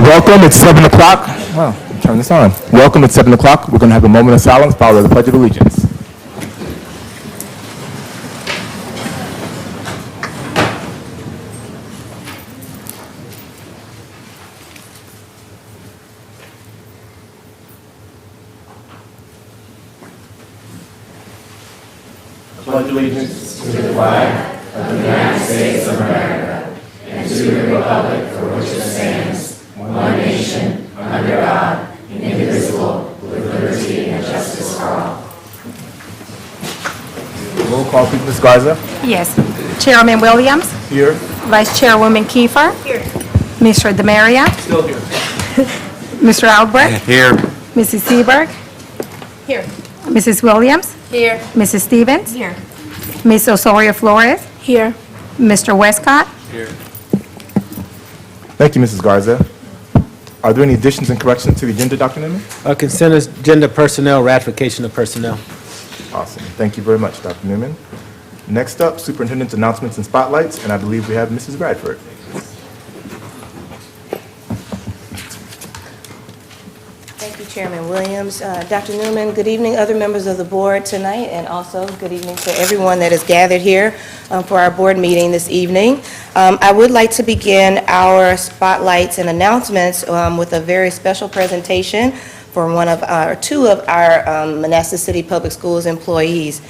Welcome, it's 7 o'clock. Wow, turn this on. Welcome, it's 7 o'clock. We're going to have a moment of silence followed by the Pledge of Allegiance. Pledge allegiance to the flag of the United States of America and to the republic for which it stands, one nation, under God, indivisible, with liberty and justice for all. Roll call, please, Ms. Garza. Yes. Chairman Williams. Here. Vice Chairwoman Kiefer. Here. Mr. Demaria. Still here. Mr. Albrecht. Here. Mrs. Seberg. Here. Mrs. Williams. Here. Mrs. Stevens. Here. Ms. Osorio Flores. Here. Mr. Westcott. Here. Thank you, Mrs. Garza. Are there any additions and corrections to the agenda, Dr. Newman? Consent agenda personnel, ratification of personnel. Awesome. Thank you very much, Dr. Newman. Next up, superintendent's announcements and spotlights, and I believe we have Mrs. Bradford. Thank you, Chairman Williams. Dr. Newman, good evening, other members of the board tonight, and also good evening to everyone that is gathered here for our board meeting this evening. I would like to begin our spotlights and announcements with a very special presentation for two of our Manassas City Public Schools employees.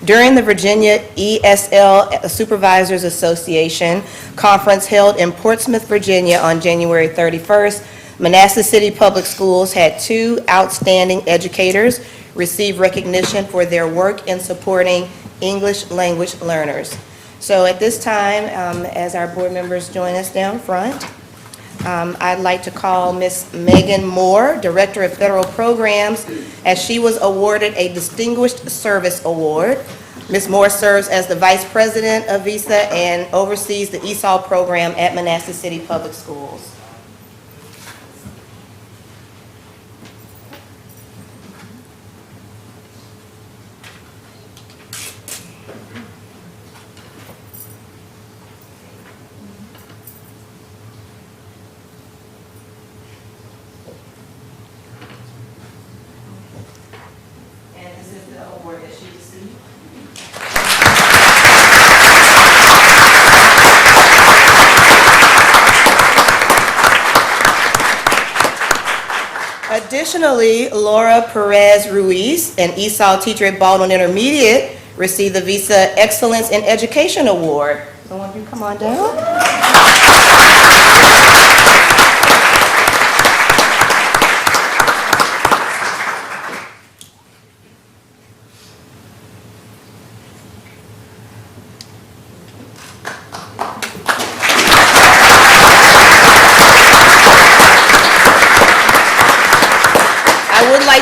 During the Virginia ESL Supervisors Association conference held in Portsmouth, Virginia on January 31st, Manassas City Public Schools had two outstanding educators receive recognition for their work in supporting English language learners. So at this time, as our board members join us down front, I'd like to call Ms. Megan Moore, Director of Federal Programs, as she was awarded a Distinguished Service Award. Ms. Moore serves as the Vice President of VISA and oversees the ESOL program at Manassas City Public Schools. Additionally, Laura Perez Ruiz, an ESOL teacher at Baldwin Intermediate, received the Visa Excellence in Education Award. So why don't you come on down?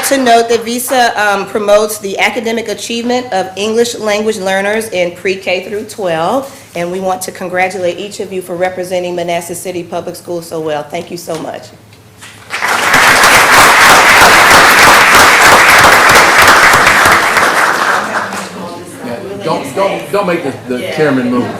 To note that VISA promotes the academic achievement of English language learners in pre-K through 12, and we want to congratulate each of you for representing Manassas City Public Schools so well. Thank you so much. Yeah, don't make the chairman move.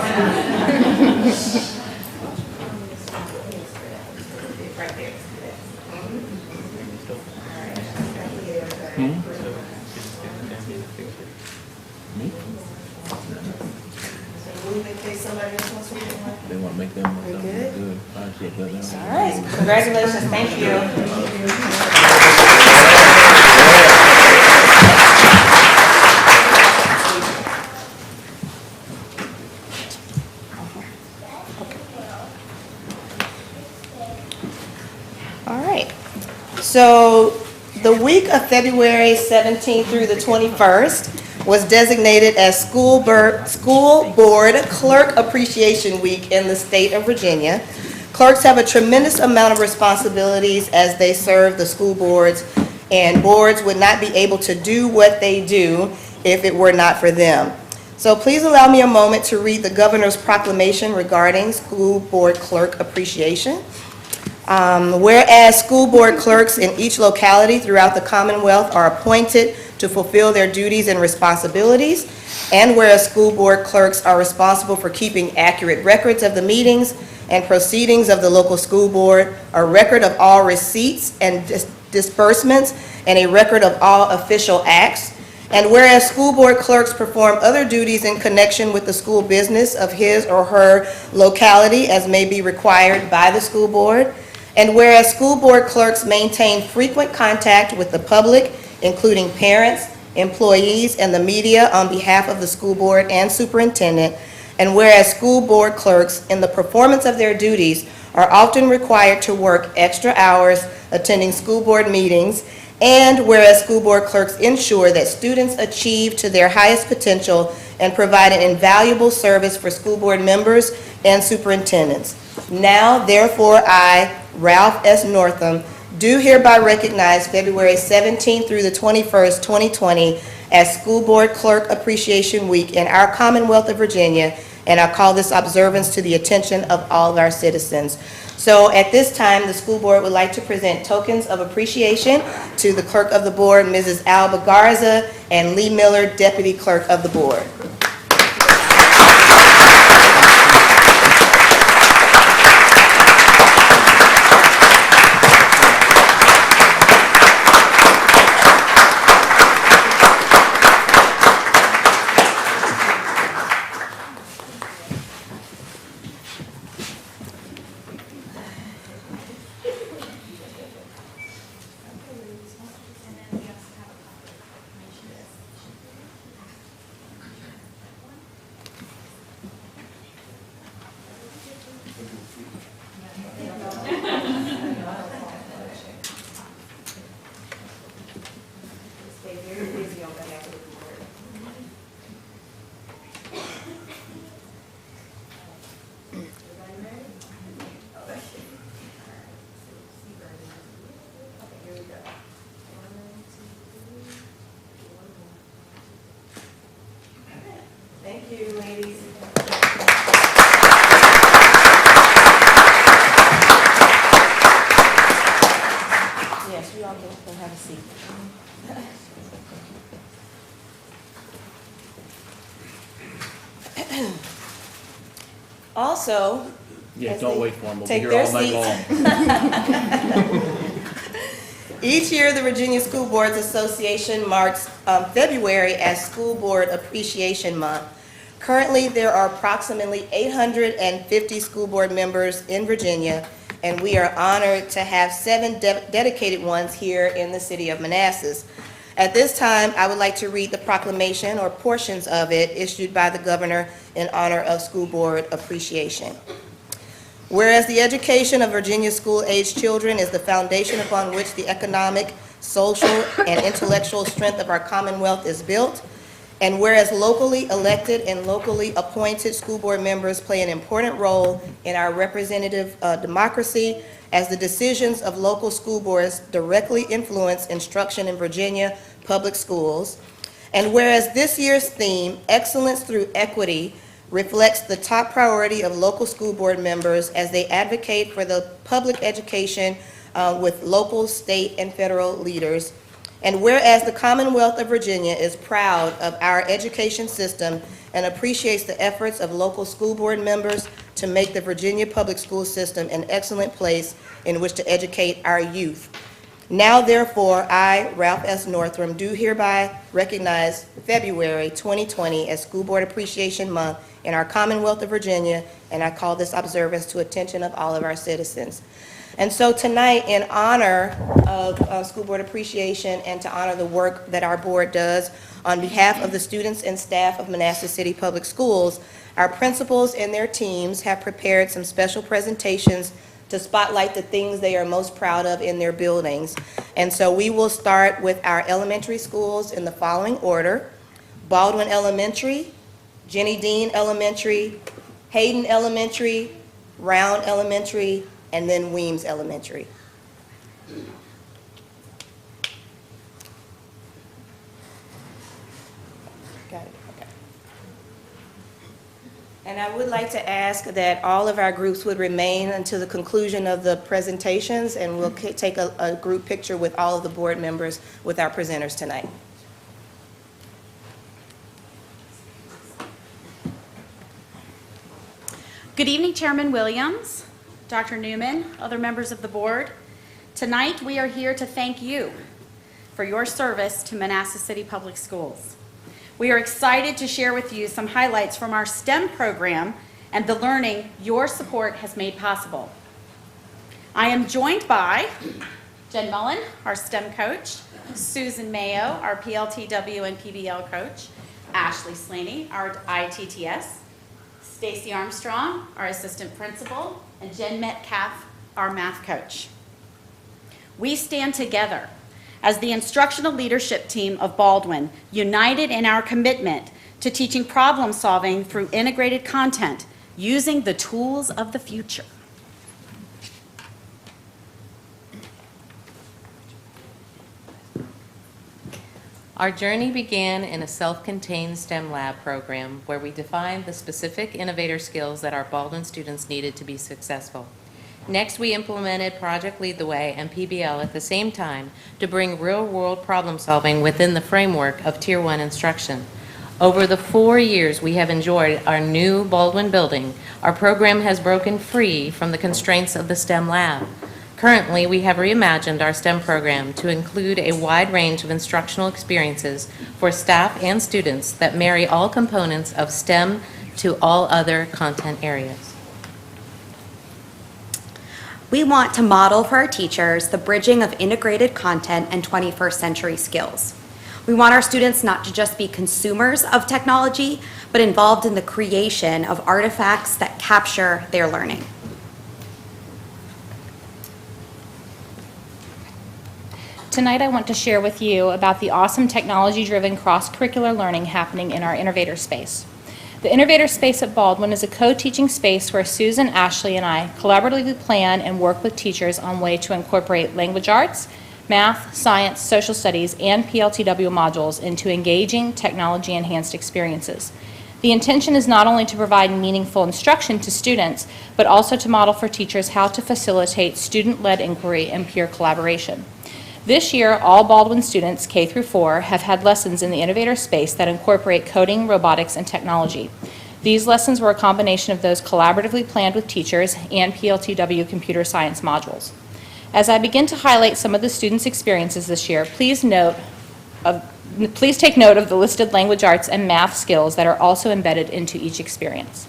They want to make them good. All right, congratulations, thank you. All right, so the week of February 17th through the 21st was designated as School Board Clerk Appreciation Week in the state of Virginia. Clerks have a tremendous amount of responsibilities as they serve the school boards, and boards would not be able to do what they do if it were not for them. So please allow me a moment to read the Governor's proclamation regarding School Board Clerk Appreciation. Whereas school board clerks in each locality throughout the Commonwealth are appointed to fulfill their duties and responsibilities, and whereas school board clerks are responsible for keeping accurate records of the meetings and proceedings of the local school board, a record of all receipts and disbursements, and a record of all official acts. And whereas school board clerks perform other duties in connection with the school business of his or her locality as may be required by the school board. And whereas school board clerks maintain frequent contact with the public, including parents, employees, and the media on behalf of the school board and superintendent. And whereas school board clerks, in the performance of their duties, are often required to work extra hours attending school board meetings. And whereas school board clerks ensure that students achieve to their highest potential and provide an invaluable service for school board members and superintendents. Now, therefore, I, Ralph S. Northam, do hereby recognize February 17th through the 21st, 2020 as School Board Clerk Appreciation Week in our Commonwealth of Virginia, and I call this observance to the attention of all of our citizens. So at this time, the school board would like to present tokens of appreciation to the Clerk of the Board, Mrs. Alba Garza, and Lee Miller, Deputy Clerk of the Board. Thank you, ladies. Yes, you all can have a seat. Also, Yeah, as don't they wait for them. We'll be take here their all night long. each year, the Virginia School Boards Association marks February as School Board Appreciation Month. Currently, there are approximately 850 school board members in Virginia, and we are honored to have 7 dedicated ones here in the city of Manassas. At this time, I would like to read the proclamation or portions of it issued by the governor in honor of School Board Appreciation. Whereas the education of Virginia school-aged children is the foundation upon which the economic, social, and intellectual strength of our Commonwealth is built, and whereas locally elected and locally appointed school board members play an important role in our representative democracy, as the decisions of local school boards directly influence instruction in Virginia public schools, and whereas this year's theme, Excellence Through Equity, reflects the top priority of local school board members as they advocate for the public education with local, state, and federal leaders. And whereas the Commonwealth of Virginia is proud of our education system and appreciates the efforts of local school board members to make the Virginia public school system an excellent place in which to educate our youth. Now, therefore, I, Ralph S. Northam, do hereby recognize February 2020 as School Board Appreciation Month in our Commonwealth of Virginia, and I call this observance to attention of all of our citizens. And so tonight, in honor of School Board Appreciation and to honor the work that our board does, on behalf of the students and staff of Manassas City Public Schools, our principals and their teams have prepared some special presentations to spotlight the things they are most proud of in their buildings. And so we will start with our elementary schools in the following order: Baldwin Elementary, Jenny Dean Elementary, Hayden Elementary, Round Elementary, and then Weems Elementary. Got it, okay. And I would like to ask that all of our groups would remain until the conclusion of the presentations, and we'll take a group picture with all of the board members with our presenters tonight. Good evening, Chairman Williams, Dr. Newman, other members of the board. Tonight, we are here to thank you for your service to Manassas City Public Schools. We are excited to share with you some highlights from our STEM program and the learning your support has made possible. I am joined by Jen Mullen, our STEM coach, Susan Mayo, our PLTW and PBL coach, Ashley Slaney, our ITTS, Stacy Armstrong, our assistant principal, and Jen Metcalf, our math coach. We stand together as the instructional leadership team of Baldwin, united in our commitment to teaching problem solving through integrated content using the tools of the future. Our journey began in a self-contained STEM lab program where we defined the specific innovator skills that our Baldwin students needed to be successful. Next, we implemented Project Lead the Way and PBL at the same time to bring real-world problem solving within the framework of Tier 1 instruction. Over the 4 years we have enjoyed our new Baldwin building, our program has broken free from the constraints of the STEM lab. Currently, we have reimagined our STEM program to include a wide range of instructional experiences for staff and students that marry all components of STEM to all other content areas. We want to model for our teachers the bridging of integrated content and 21st century skills. We want our students not to just be consumers of technology, but involved in the creation of artifacts that capture their learning. Tonight I want to share with you about the awesome technology-driven cross-curricular learning happening in our Innovator Space. The Innovator Space at Baldwin is a co-teaching space where Susan, Ashley, and I collaboratively plan and work with teachers on ways to incorporate language arts, math, science, social studies, and PLTW modules into engaging, technology-enhanced experiences. The intention is not only to provide meaningful instruction to students, but also to model for teachers how to facilitate student-led inquiry and peer collaboration. This year, all Baldwin students, K through 4, have had lessons in the Innovator Space that incorporate coding, robotics, and technology. These lessons were a combination of those collaboratively planned with teachers and PLTW computer science modules. As I begin to highlight some of the students' experiences this year, please take note of the listed language arts and math skills that are also embedded into each experience.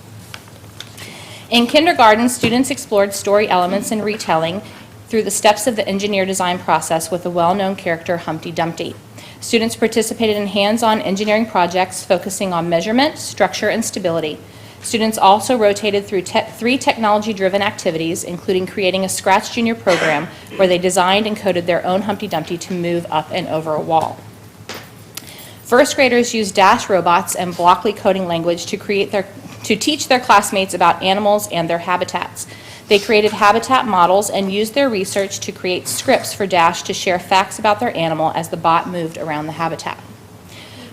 In kindergarten, students explored story elements and retelling through the steps of the engineer design process with the well-known character Humpty Dumpty. Students participated in hands-on engineering projects focusing on measurement, structure, and stability. Students also rotated through 3 technology-driven activities, including creating a Scratch Junior program where they designed and coded their own Humpty Dumpty to move up and over a wall. First graders used Dash robots and Blockly coding language to teach their classmates about animals and their habitats. They created habitat models and used their research to create scripts for Dash to share facts about their animal as the bot moved around the habitat.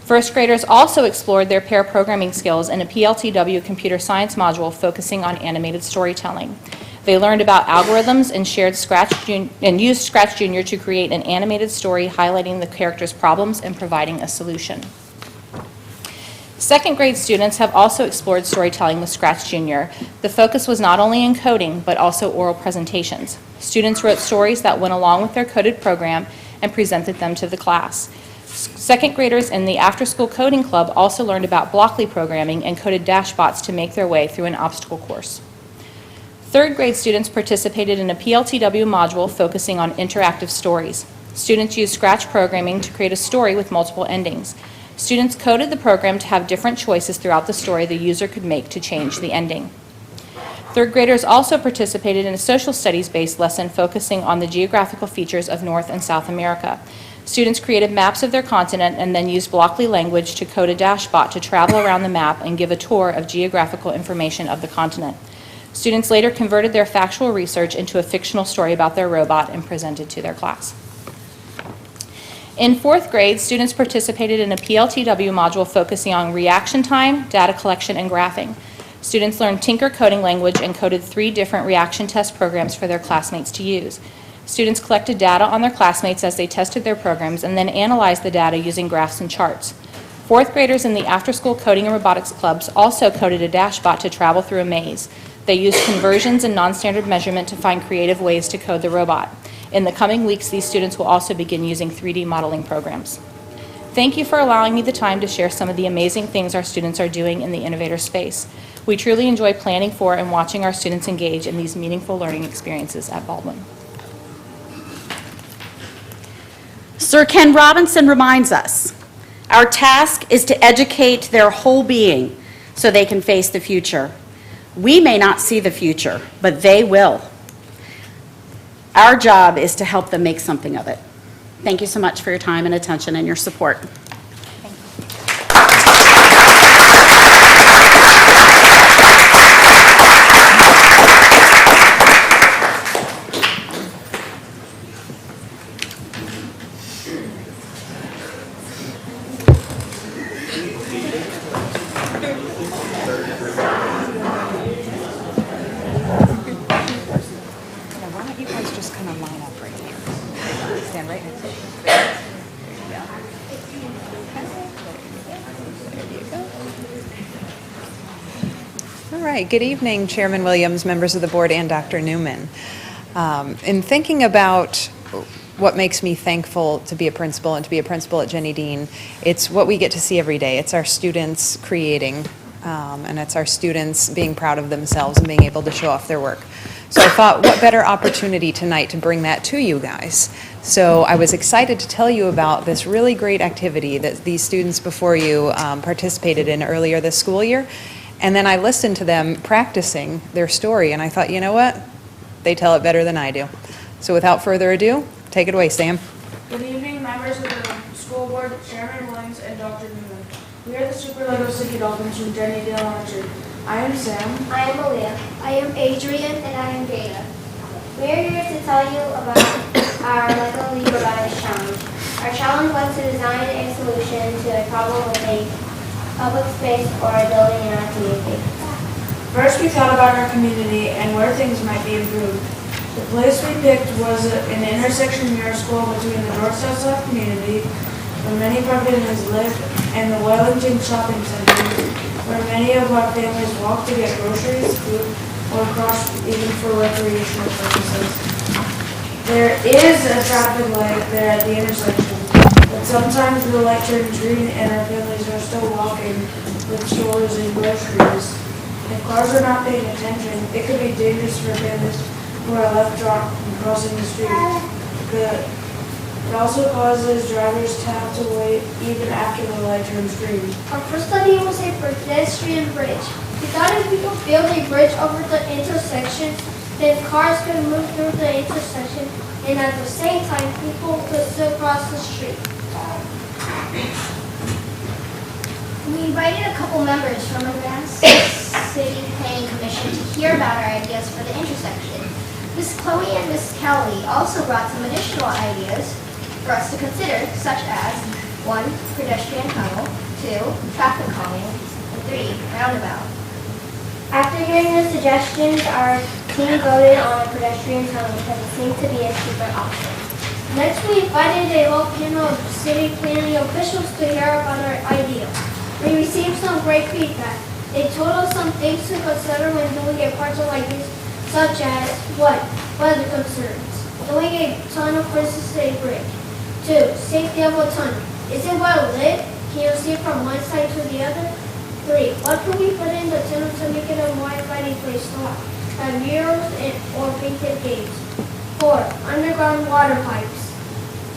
First graders also explored their pair programming skills in a PLTW computer science module focusing on animated storytelling. They learned about algorithms and used Scratch Junior to create an animated story highlighting the character's problems and providing a solution. Second grade students have also explored storytelling with Scratch Junior. The focus was not only in coding, but also oral presentations. Students wrote stories that went along with their coded program and presented them to the class. Second graders in the after-school coding club also learned about Blockly programming and coded Dashbots to make their way through an obstacle course. Third grade students participated in a PLTW module focusing on interactive stories. Students used Scratch programming to create a story with multiple endings. Students coded the program to have different choices throughout the story the user could make to change the ending. Third graders also participated in a social studies-based lesson focusing on the geographical features of North and South America. Students created maps of their continent and then used Blockly language to code a Dashbot to travel around the map and give a tour of geographical information of the continent. Students later converted their factual research into a fictional story about their robot and presented to their class. In fourth grade, students participated in a PLTW module focusing on reaction time, data collection, and graphing. Students learned Tinker coding language and coded 3 different reaction test programs for their classmates to use. Students collected data on their classmates as they tested their programs and then analyzed the data using graphs and charts. Fourth graders in the after-school coding and robotics clubs also coded a Dashbot to travel through a maze. They used conversions and non-standard measurement to find creative ways to code the robot. In the coming weeks, these students will also begin using 3D modeling programs. Thank you for allowing me the time to share some of the amazing things our students are doing in the innovator space. We truly enjoy planning for and watching our students engage in these meaningful learning experiences at Baldwin. Sir Ken Robinson reminds us, our task is to educate their whole being so they can face the future. We may not see the future, but they will. Our job is to help them make something of it. Thank you so much for your time and attention and your support. Why don't you guys just kind of line up right here? Stand right next to each other. There you go. All right, good evening, Chairman Williams, members of the board, and Dr. Newman. In thinking about what makes me thankful to be a principal and to be a principal at Jenny Dean, it's what we get to see every day. It's our students creating, and it's our students being proud of themselves and being able to show off their work. So I thought, what better opportunity tonight to bring that to you guys. So I was excited to tell you about this really great activity that these students before you participated in earlier this school year. And then I listened to them practicing their story, and I thought, you know what? They tell it better than I do. So without further ado, take it away, Sam. Good evening, members of the school board, Chairman Williams, and Dr. Newman. We are the Super Lego Sticky Dolphins from Jenny Dean Elementary. I am Sam. I am Aaliyah. I am Adrian. And I am Jada. We are here to tell you about our Lego League Robotics Challenge. Our challenge was to design a solution to a problem with a public space or a building in our community. First, we thought about our community and where things might be improved. The place we picked was an intersection near our school between the North-South community, where many of our families live, and the Wellington Shopping Center, where many of our families walk to get groceries, food, or cross even for recreational purposes. There is a traffic light there at the intersection, but sometimes the light turns green and our families are still walking with stores and groceries. If cars are not paying attention, it could be dangerous for families who are left drunk from crossing the street. It also causes drivers to have to wait even after the light turns green. Our first study was a pedestrian bridge. We thought if we could build a bridge over the intersection, then cars could move through the intersection, and at the same time, people could still cross the street. We invited a couple members from the City Planning Commission to hear about our ideas for the intersection. Miss Chloe and Miss Kelly also brought some additional ideas for us to consider, such as 1, pedestrian tunnel, 2, traffic calming, and 3, roundabout. After hearing the suggestions, our team voted on a pedestrian tunnel because it seemed to be a cheaper option. Next, we invited a whole panel of city planning officials to hear about our ideas. We received some great feedback. They told us some things to consider when doing a project like this, such as 1, weather concerns, doing a tunnel versus a bridge. 2, safety of a tunnel. Is it well lit? Can you see from one side to the other? 3, what can we put in the tunnel to make it a more inviting place to walk? Have murals or painted gates. 4, underground water pipes.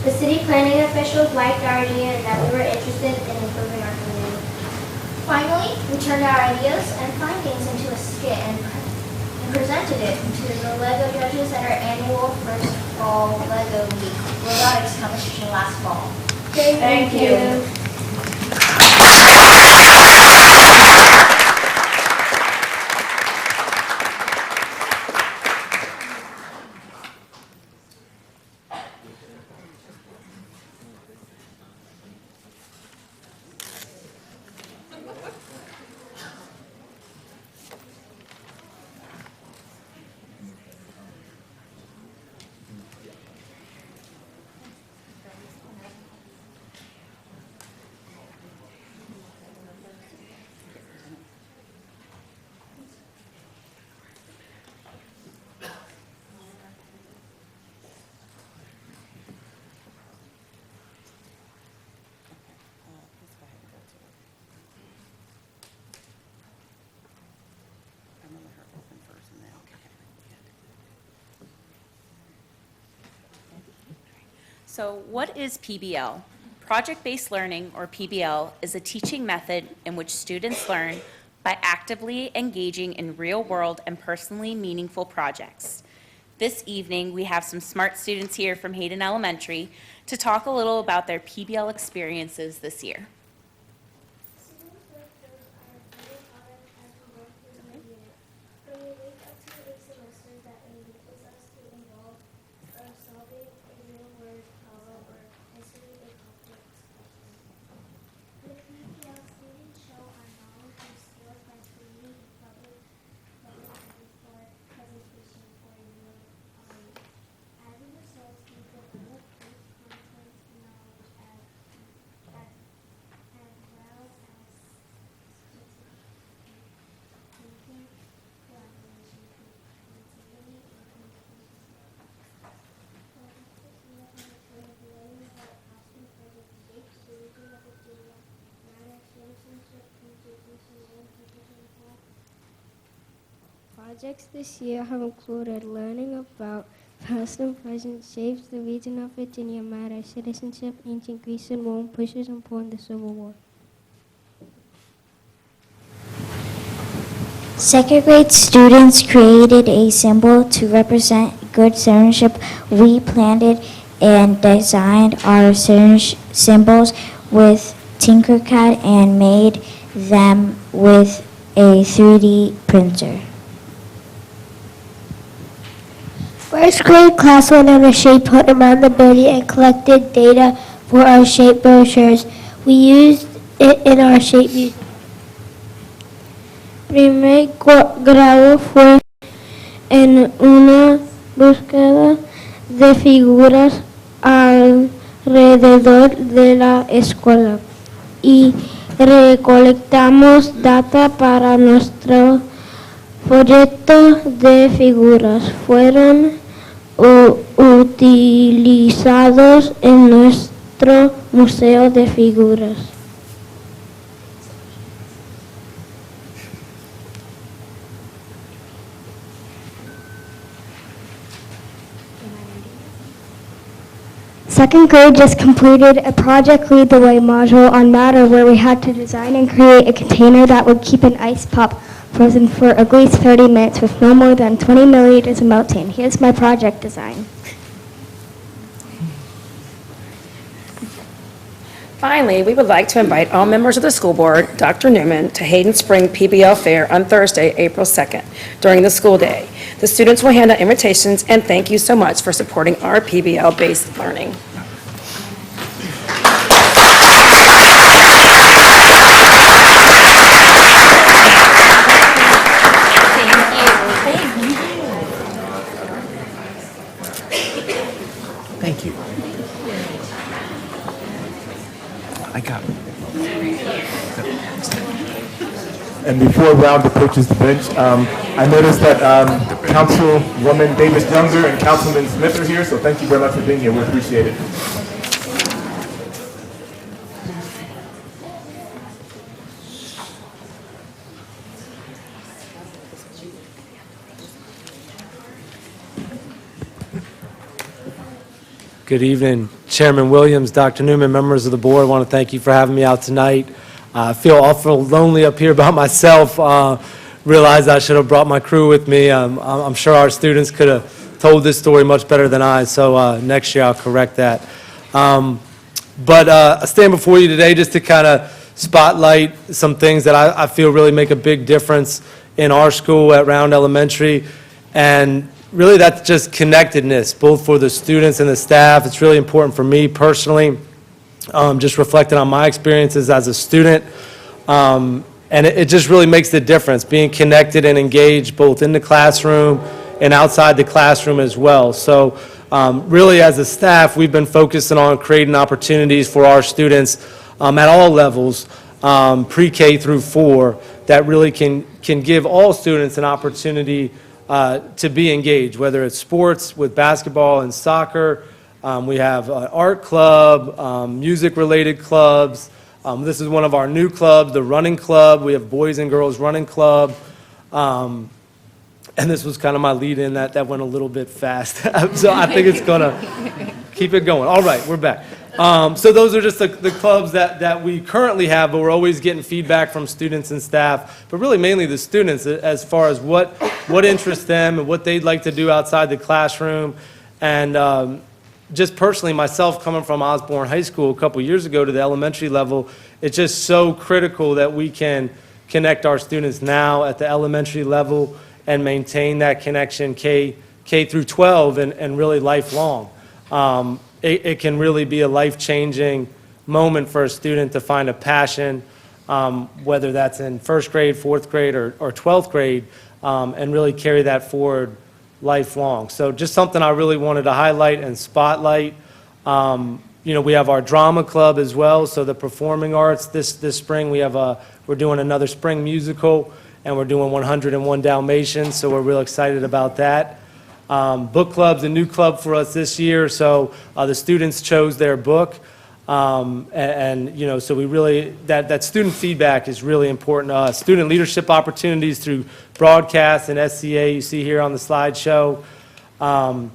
The city planning officials liked our idea and that we were interested in improving our community. Finally, we turned our ideas and findings into a skit and presented it to the LEGO judges at our annual First Fall LEGO Week Robotics competition last fall. Thank you. So what is PBL? Project-based learning, or PBL, is a teaching method in which students learn by actively engaging in real-world and personally meaningful projects. This evening, we have some smart students here from Hayden Elementary to talk a little about their PBL experiences this year. Students work those are very hard as we work through the unit. When we wake up to a semester that engages us to involve solving a real word problem or answering a complex question. With PPL, students show our knowledge and skills by creating a public presentation for a real audience. As a result, we develop both content and knowledge as well as thinking, collaboration, creativity, and communication skills. Learning about past and present shapes the region of Virginia, manner, citizenship, constitution, and people. Projects this year have included learning about past and present shapes the region of Virginia, matter, citizenship, ancient Greece and Rome, pushes and pulled the Civil War. Second grade students created a symbol to represent good citizenship. We planned it and designed our symbols with Tinkercad and made them with a 3D printer. First grade class went on a shape hunt around the building and collected data for our shape brochures. We used it in our shape museum. Primer grado fue en una búsqueda de figuras alrededor de la escuela y recolectamos data para nuestro proyecto de figuras. Fueron utilizados en nuestro museo de figuras. Second grade just completed a project Lead the Way module on Matter where we had to design and create a container that would keep an ice pop frozen for at least 30 minutes with no more than 20 milliliters of melting. Here's my project design. Finally, we would like to invite all members of the school board, Dr. Newman, to Hayden Spring PBL Fair on Thursday, April 2nd, during the school day. The students will hand out invitations, and thank you so much for supporting our PBL-based learning. Thank you. I got it. And before Round approaches the bench, I noticed that Councilwoman Davis-Younger and Councilman Smith are here, so thank you very much for being here. We appreciate it. Good evening, Chairman Williams, Dr. Newman, members of the board. I want to thank you for having me out tonight. I feel awful lonely up here by myself. Realized I should have brought my crew with me. I'm sure our students could have told this story much better than I, so next year I'll correct that. But I stand before you today just to kind of spotlight some things that I feel really make a big difference in our school at Round Elementary. And really that's just connectedness, both for the students and the staff. It's really important for me personally, just reflecting on my experiences as a student. And it just really makes the difference, being connected and engaged both in the classroom and outside the classroom as well. So really as a staff, we've been focusing on creating opportunities for our students at all levels, pre-K through 4, that really can give all students an opportunity to be engaged, whether it's sports with basketball and soccer. We have an art club, music-related clubs. This is one of our new clubs, the running club. We have boys and girls running club. And this was kind of my lead-in that went a little bit fast. So I think it's going to Keep it going. All right, we're back. So those are just the clubs that we currently have, but we're always getting feedback from students and staff, but really mainly the students as far as what interests them and what they'd like to do outside the classroom. And just personally, myself coming from Osborne High School a couple years ago to the elementary level, it's just so critical that we can connect our students now at the elementary level and maintain that connection K through 12 and really lifelong. It can really be a life-changing moment for a student to find a passion, whether that's in first grade, fourth grade, or 12th grade, and really carry that forward lifelong. So just something I really wanted to highlight and spotlight. We have our drama club as well, so the performing arts this spring, we're doing another spring musical, and we're doing 101 Dalmatians, so we're real excited about that. Book club's a new club for us this year, so the students chose their book, so we really, that student feedback is really important to us. Student leadership opportunities through broadcast and SCA, you see here on the slideshow. And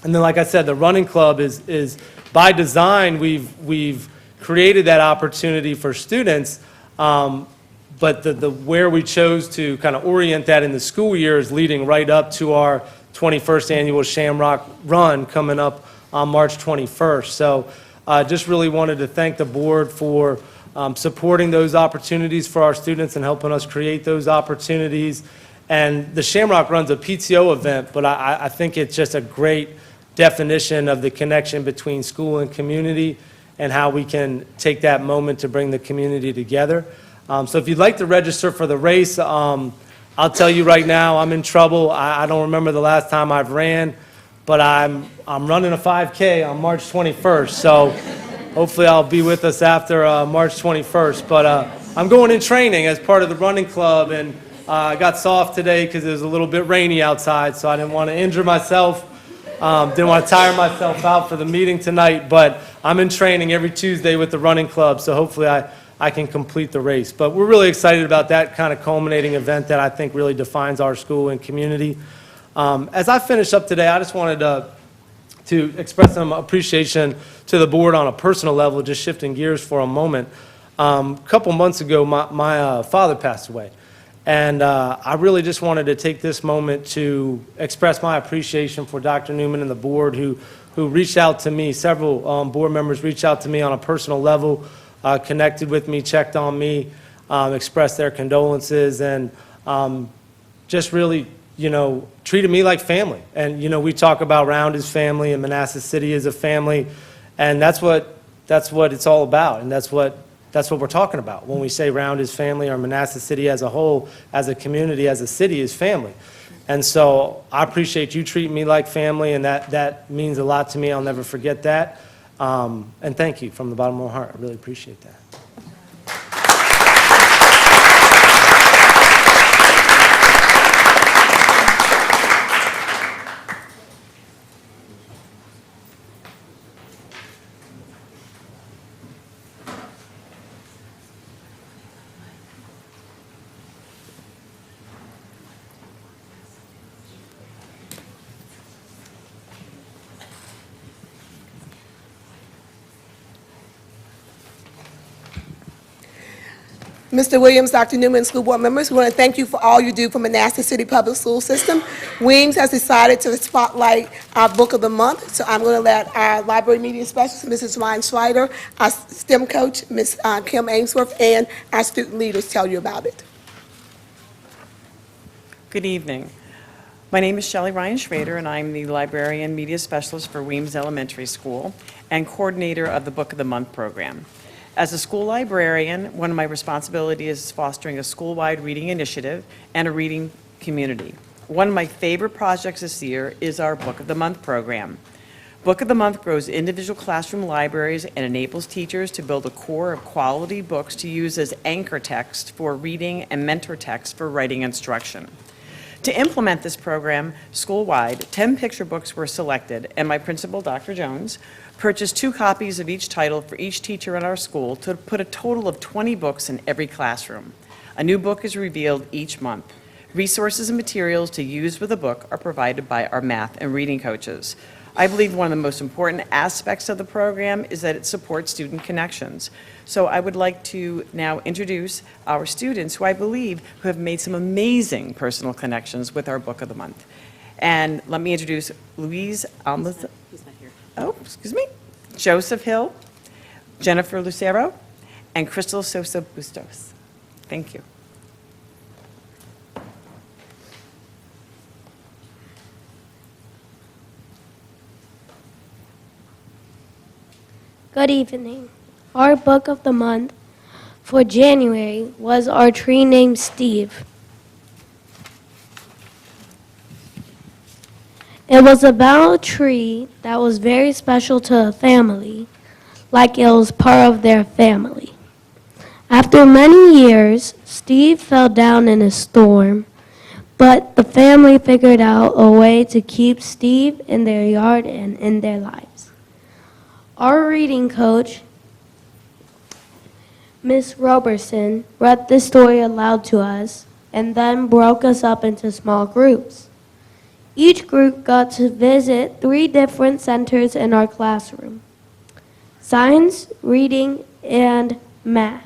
then, like I said, the running club is by design, we've created that opportunity for students, but where we chose to kind of orient that in the school year is leading right up to our 21st annual Shamrock Run coming up on March 21st. So just really wanted to thank the board for supporting those opportunities for our students and helping us create those opportunities. And the Shamrock Run's a PTO event, but I think it's just a great definition of the connection between school and community and how we can take that moment to bring the community together. So if you'd like to register for the race, I'll tell you right now, I'm in trouble. I don't remember the last time I've ran, but I'm running a 5K on March 21st, so hopefully I'll be with us after March 21st. But I'm going in training as part of the running club, and I got soft today because it was a little bit rainy outside, so I didn't want to injure myself, didn't want to tire myself out for the meeting tonight, but I'm in training every Tuesday with the running club, so hopefully I can complete the race. But we're really excited about that kind of culminating event that I think really defines our school and community. As I finish up today, I just wanted to express some appreciation to the board on a personal level, just shifting gears for a moment. A couple months ago, my father passed away. And I really just wanted to take this moment to express my appreciation for Dr. Newman and the board who reached out to me. Several board members reached out to me on a personal level, connected with me, checked on me, expressed their condolences, and just really, treated me like family. And, we talk about Round as family and Manassas City as a family, and that's what it's all about, and that's what we're talking about when we say Round is family, or Manassas City as a whole, as a community, as a city is family. And so I appreciate you treating me like family, and that means a lot to me. I'll never forget that. And thank you from the bottom of my heart. I really appreciate that. Mr. Williams, Dr. Newman, school board members, we want to thank you for all you do for Manassas City Public School System. Weems has decided to spotlight our book of the month, so I'm going to let our library media specialist, Mrs. Ryan Schreider, our STEM coach, Ms. Kim Ainsworth, and our student leaders tell you about it. Good evening. My name is Shelley Ryan Schrader, and I'm the librarian media specialist for Weems Elementary School and coordinator of the Book of the Month program. As a school librarian, one of my responsibilities is fostering a school-wide reading initiative and a reading community. One of my favorite projects this year is our Book of the Month program. Book of the Month grows individual classroom libraries and enables teachers to build a core of quality books to use as anchor text for reading and mentor text for writing instruction. To implement this program school-wide, 10 picture books were selected, and my principal, Dr. Jones, purchased 2 copies of each title for each teacher in our school to put a total of 20 books in every classroom. A new book is revealed each month. Resources and materials to use with the book are provided by our math and reading coaches. I believe one of the most important aspects of the program is that it supports student connections. So I would like to now introduce our students who I believe who have made some amazing personal connections with our Book of the Month. And let me introduce Louise Almaz. He's not here. Oh, excuse me. Joseph Hill, Jennifer Lucero, and Crystal Sosa Bustos. Thank you. Good evening. Our book of the month for January was Our Tree Named Steve. It was about a tree that was very special to a family, like it was part of their family. After many years, Steve fell down in a storm, but the family figured out a way to keep Steve in their yard and in their lives. Our reading coach, Miss Roberson, read the story aloud to us and then broke us up into small groups. Each group got to visit 3 different centers in our classroom: science, reading, and math.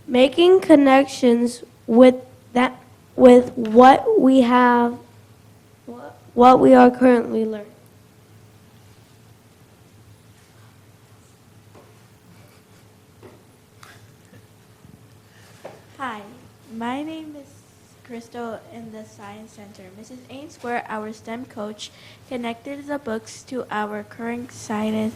Making connections with what we are currently learning. Hi, my name is Crystal in the Science Center. Mrs. Ainsworth, our STEM coach, connected the books to our current science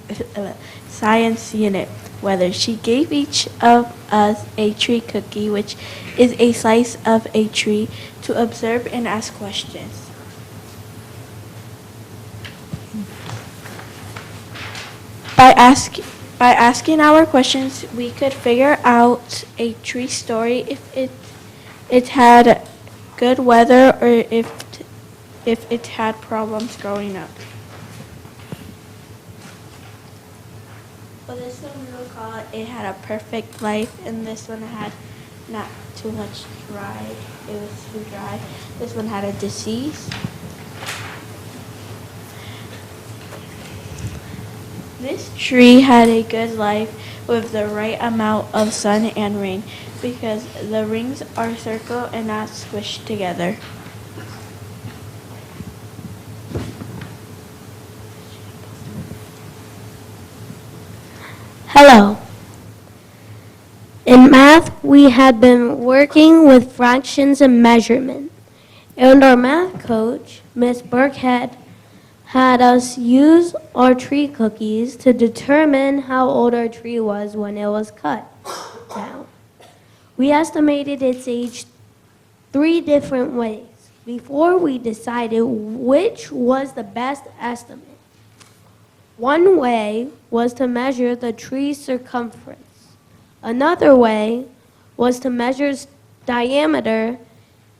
unit. Whether she gave each of us a tree cookie, which is a slice of a tree, to observe and ask questions. By asking our questions, we could figure out a tree story if it had good weather or if it had problems growing up. For this one, we will call it had a perfect life, and this one had not too much dry. It was too dry. This one had a disease. This tree had a good life with the right amount of sun and rain because the rings are circle and not squished together. Hello. In math, we had been working with fractions and measurement, and our math coach, Miss Burkhead, had us use our tree cookies to determine how old our tree was when it was cut down. We estimated its age 3 different ways before we decided which was the best estimate. One way was to measure the tree's circumference. Another way was to measure its diameter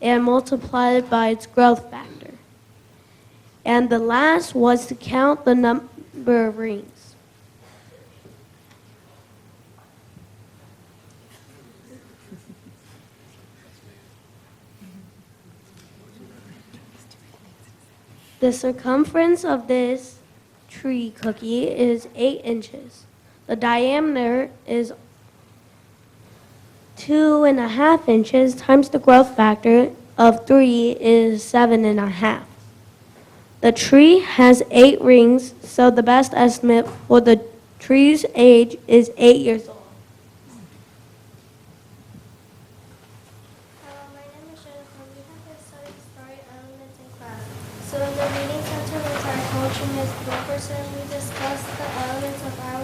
and multiply it by its growth factor. And the last was to count the number of rings. The circumference of this tree cookie is 8 inches. The diameter is 2.5 inches times the growth factor of 3 is 7.5. The tree has 8 rings, so the best estimate for the tree's age is 8 years old. Hello, my name is Jennifer. We have been studying story elements in class. So in the reading center with our coach, Ms. Wilkerson, we discussed the elements of our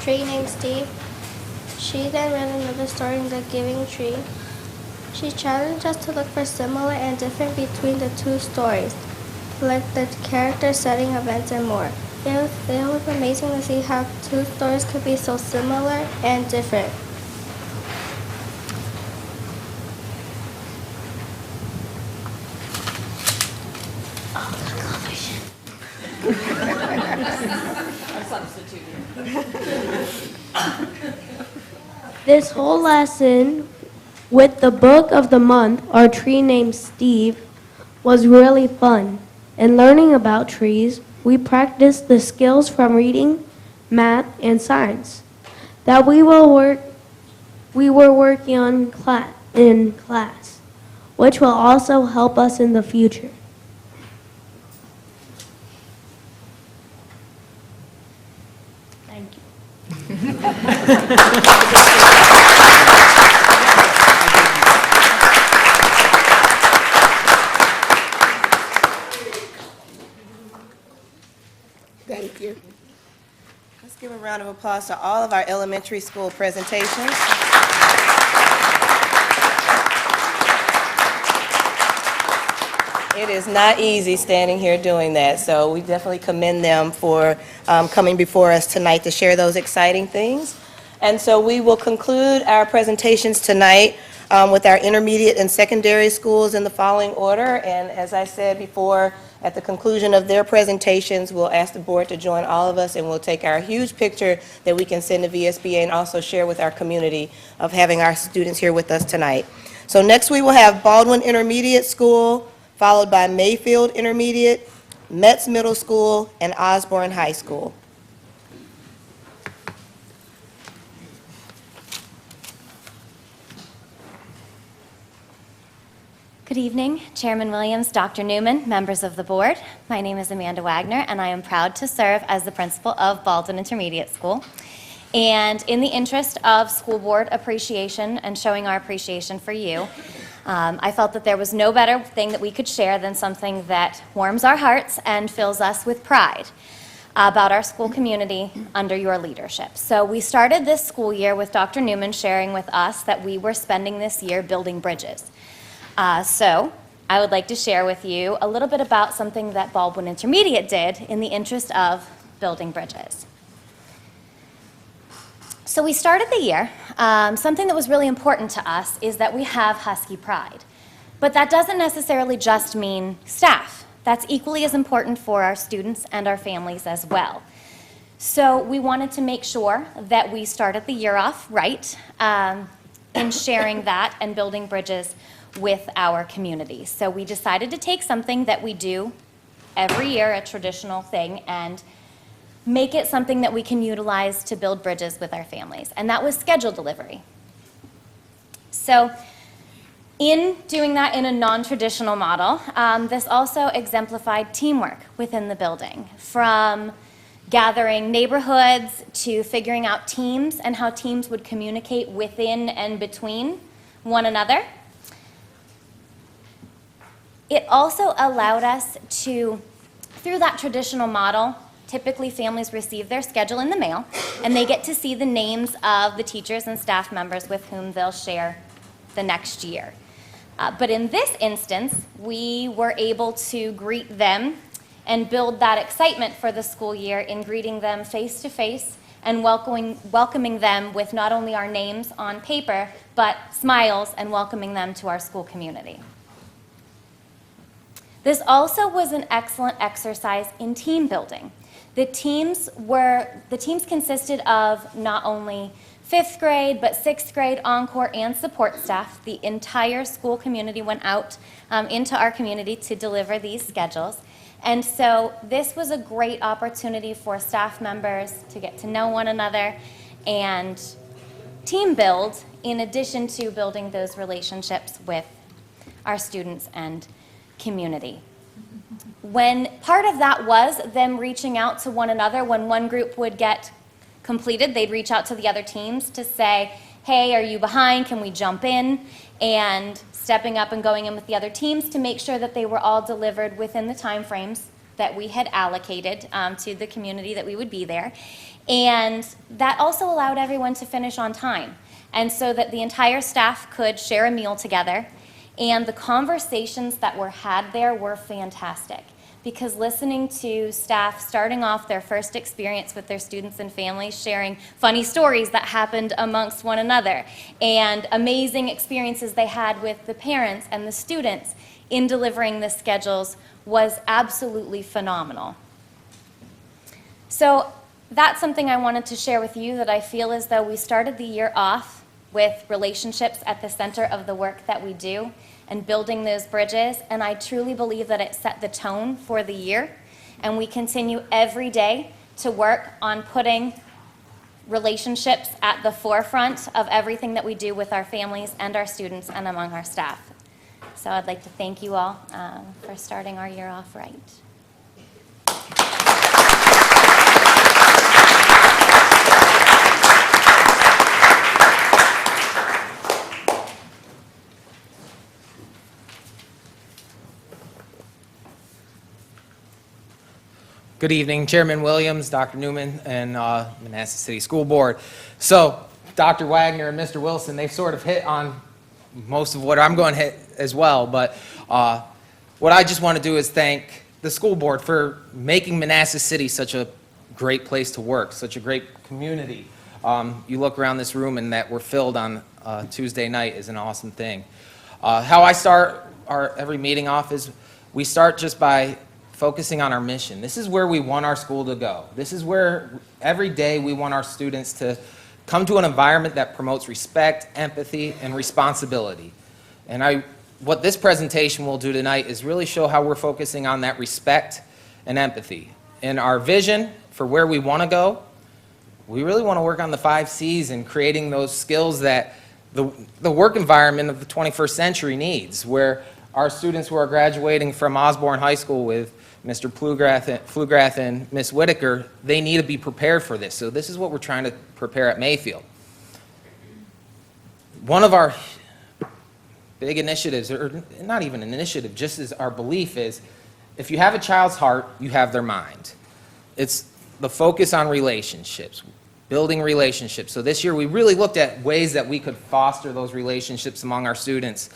tree named Steve. She then read another story in the Giving Tree. She challenged us to look for similar and different between the 2 stories, like the character, setting, events, and more. It was amazing to see how 2 stories could be so similar and different. This whole lesson with the book of the month, Our Tree Named Steve, was really fun. In learning about trees, we practice the skills from reading, math, and science that we were working on in class, which will also help us in the future. Thank you. Thank you. Let's give a round of applause to all of our elementary school presentations. It is not easy standing here doing that, so we definitely commend them for coming before us tonight to share those exciting things. And so we will conclude our presentations tonight with our intermediate and secondary schools in the following order. And as I said before, at the conclusion of their presentations, we'll ask the board to join all of us, and we'll take our huge picture that we can send to VSBA and also share with our community of having our students here with us tonight. So next we will have Baldwin Intermediate School, followed by Mayfield Intermediate, Metz Middle School, and Osborne High School. Good evening, Chairman Williams, Dr. Newman, members of the board. My name is Amanda Wagner, and I am proud to serve as the principal of Baldwin Intermediate School. And in the interest of school board appreciation and showing our appreciation for you, I felt that there was no better thing that we could share than something that warms our hearts and fills us with pride about our school community under your leadership. So we started this school year with Dr. Newman sharing with us that we were spending this year building bridges. So I would like to share with you a little bit about something that Baldwin Intermediate did in the interest of building bridges. So we started the year, something that was really important to us is that we have Husky pride. But that doesn't necessarily just mean staff. That's equally as important for our students and our families as well. So we wanted to make sure that we started the year off right in sharing that and building bridges with our community. So we decided to take something that we do every year, a traditional thing, and make it something that we can utilize to build bridges with our families. And that was schedule delivery. So in doing that in a non-traditional model, this also exemplified teamwork within the building, from gathering neighborhoods to figuring out teams and how teams would communicate within and between one another. It also allowed us to, through that traditional model, typically families receive their schedule in the mail, and they get to see the names of the teachers and staff members with whom they'll share the next year. But in this instance, we were able to greet them and build that excitement for the school year in greeting them face to face and welcoming them with not only our names on paper, but smiles and welcoming them to our school community. This also was an excellent exercise in team building. The teams consisted of not only 5th grade, but 6th grade, encore, and support staff. The entire school community went out into our community to deliver these schedules. And so this was a great opportunity for staff members to get to know one another and team build, in addition to building those relationships with our students and community. When part of that was them reaching out to one another, when one group would get completed, they'd reach out to the other teams to say, hey, are you behind? Can we jump in? And stepping up and going in with the other teams to make sure that they were all delivered within the time frames that we had allocated to the community that we would be there. And that also allowed everyone to finish on time. And so that the entire staff could share a meal together. And the conversations that were had there were fantastic, because listening to staff starting off their first experience with their students and families, sharing funny stories that happened amongst one another, and amazing experiences they had with the parents and the students in delivering the schedules was absolutely phenomenal. So that's something I wanted to share with you, that I feel as though we started the year off with relationships at the center of the work that we do, and building those bridges, and I truly believe that it set the tone for the year, and we continue every day to work on putting relationships at the forefront of everything that we do with our families and our students and among our staff. So I'd like to thank you all for starting our year off right. Good evening, Chairman Williams, Dr. Newman, and Manassas City School Board. So, Dr. Wagner and Mr. Wilson, they've sort of hit on most of what I'm going to hit as well, but what I just want to do is thank the school board for making Manassas City such a great place to work, such a great community. You look around this room and that we're filled on Tuesday night is an awesome thing. How I start every meeting off is we start just by focusing on our mission. This is where we want our school to go. This is where every day we want our students to come to an environment that promotes respect, empathy, and responsibility. And what this presentation will do tonight is really show how we're focusing on that respect and empathy. In our vision for where we want to go, we really want to work on the 5 C's and creating those skills that the work environment of the 21st century needs, where our students who are graduating from Osborne High School with Mr. Pflugrath and Ms. Whitaker, they need to be prepared for this. So this is what we're trying to prepare at Mayfield. One of our big initiatives, or not even an initiative, just as our belief is, if you have a child's heart, you have their mind. It's the focus on relationships, building relationships. So this year we really looked at ways that we could foster those relationships among our students.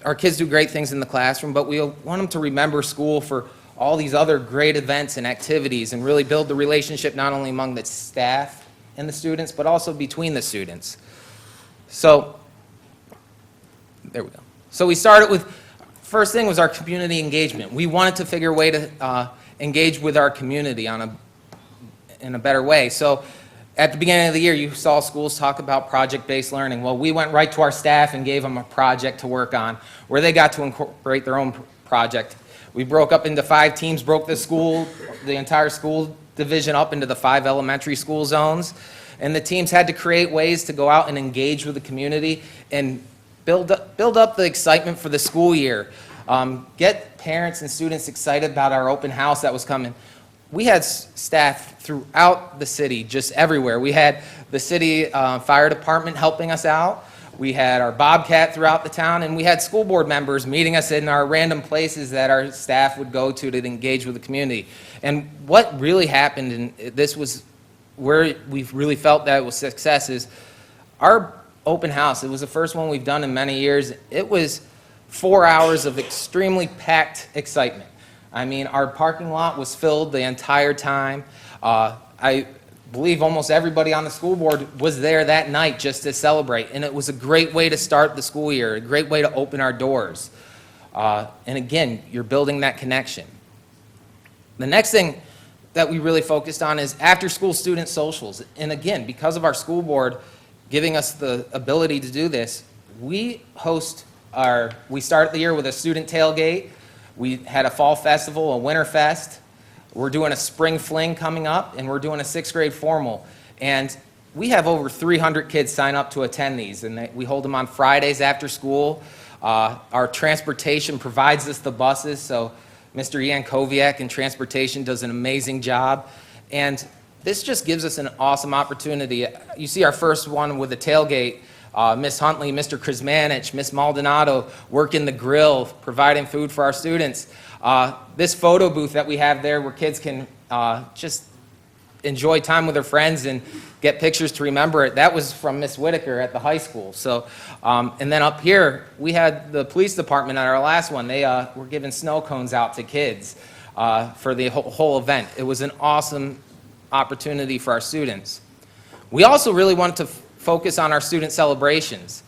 Our kids do great things in the classroom, but we want them to remember school for all these other great events and activities and really build the relationship not only among the staff and the students, but also between the students. So, there we go. So we started with, first thing was our community engagement. We wanted to figure a way to engage with our community in a better way. So at the beginning of the year, you saw schools talk about project-based learning. Well, we went right to our staff and gave them a project to work on where they got to incorporate their own project. We broke up into 5 teams, broke the entire school division up into the 5 elementary school zones. And the teams had to create ways to go out and engage with the community and build up the excitement for the school year. Get parents and students excited about our open house that was coming. We had staff throughout the city, just everywhere. We had the city fire department helping us out. We had our Bobcat throughout the town, and we had school board members meeting us in our random places that our staff would go to engage with the community. And what really happened, and this was where we really felt that it was success, is our open house. It was the first one we've done in many years. It was 4 hours of extremely packed excitement. I mean, our parking lot was filled the entire time. I believe almost everybody on the school board was there that night just to celebrate, and it was a great way to start the school year, a great way to open our doors. And again, you're building that connection. The next thing that we really focused on is after-school student socials. And again, because of our school board giving us the ability to do this, we started the year with a student tailgate. We had a fall festival, a winter fest. We're doing a spring fling coming up, and we're doing a 6th grade formal. And we have over 300 kids sign up to attend these, and we hold them on Fridays after school. Our transportation provides us the buses, so Mr. Yankoviak in transportation does an amazing job. And this just gives us an awesome opportunity. You see our first one with the tailgate. Miss Huntley, Mr. Krismanich, Miss Maldonado working the grill, providing food for our students. This photo booth that we have there where kids can just enjoy time with their friends and get pictures to remember it, that was from Miss Whitaker at the high school. So, and then up here, we had the police department at our last one. They were giving snow cones out to kids for the whole event. It was an awesome opportunity for our students. We also really wanted to focus on our student celebrations.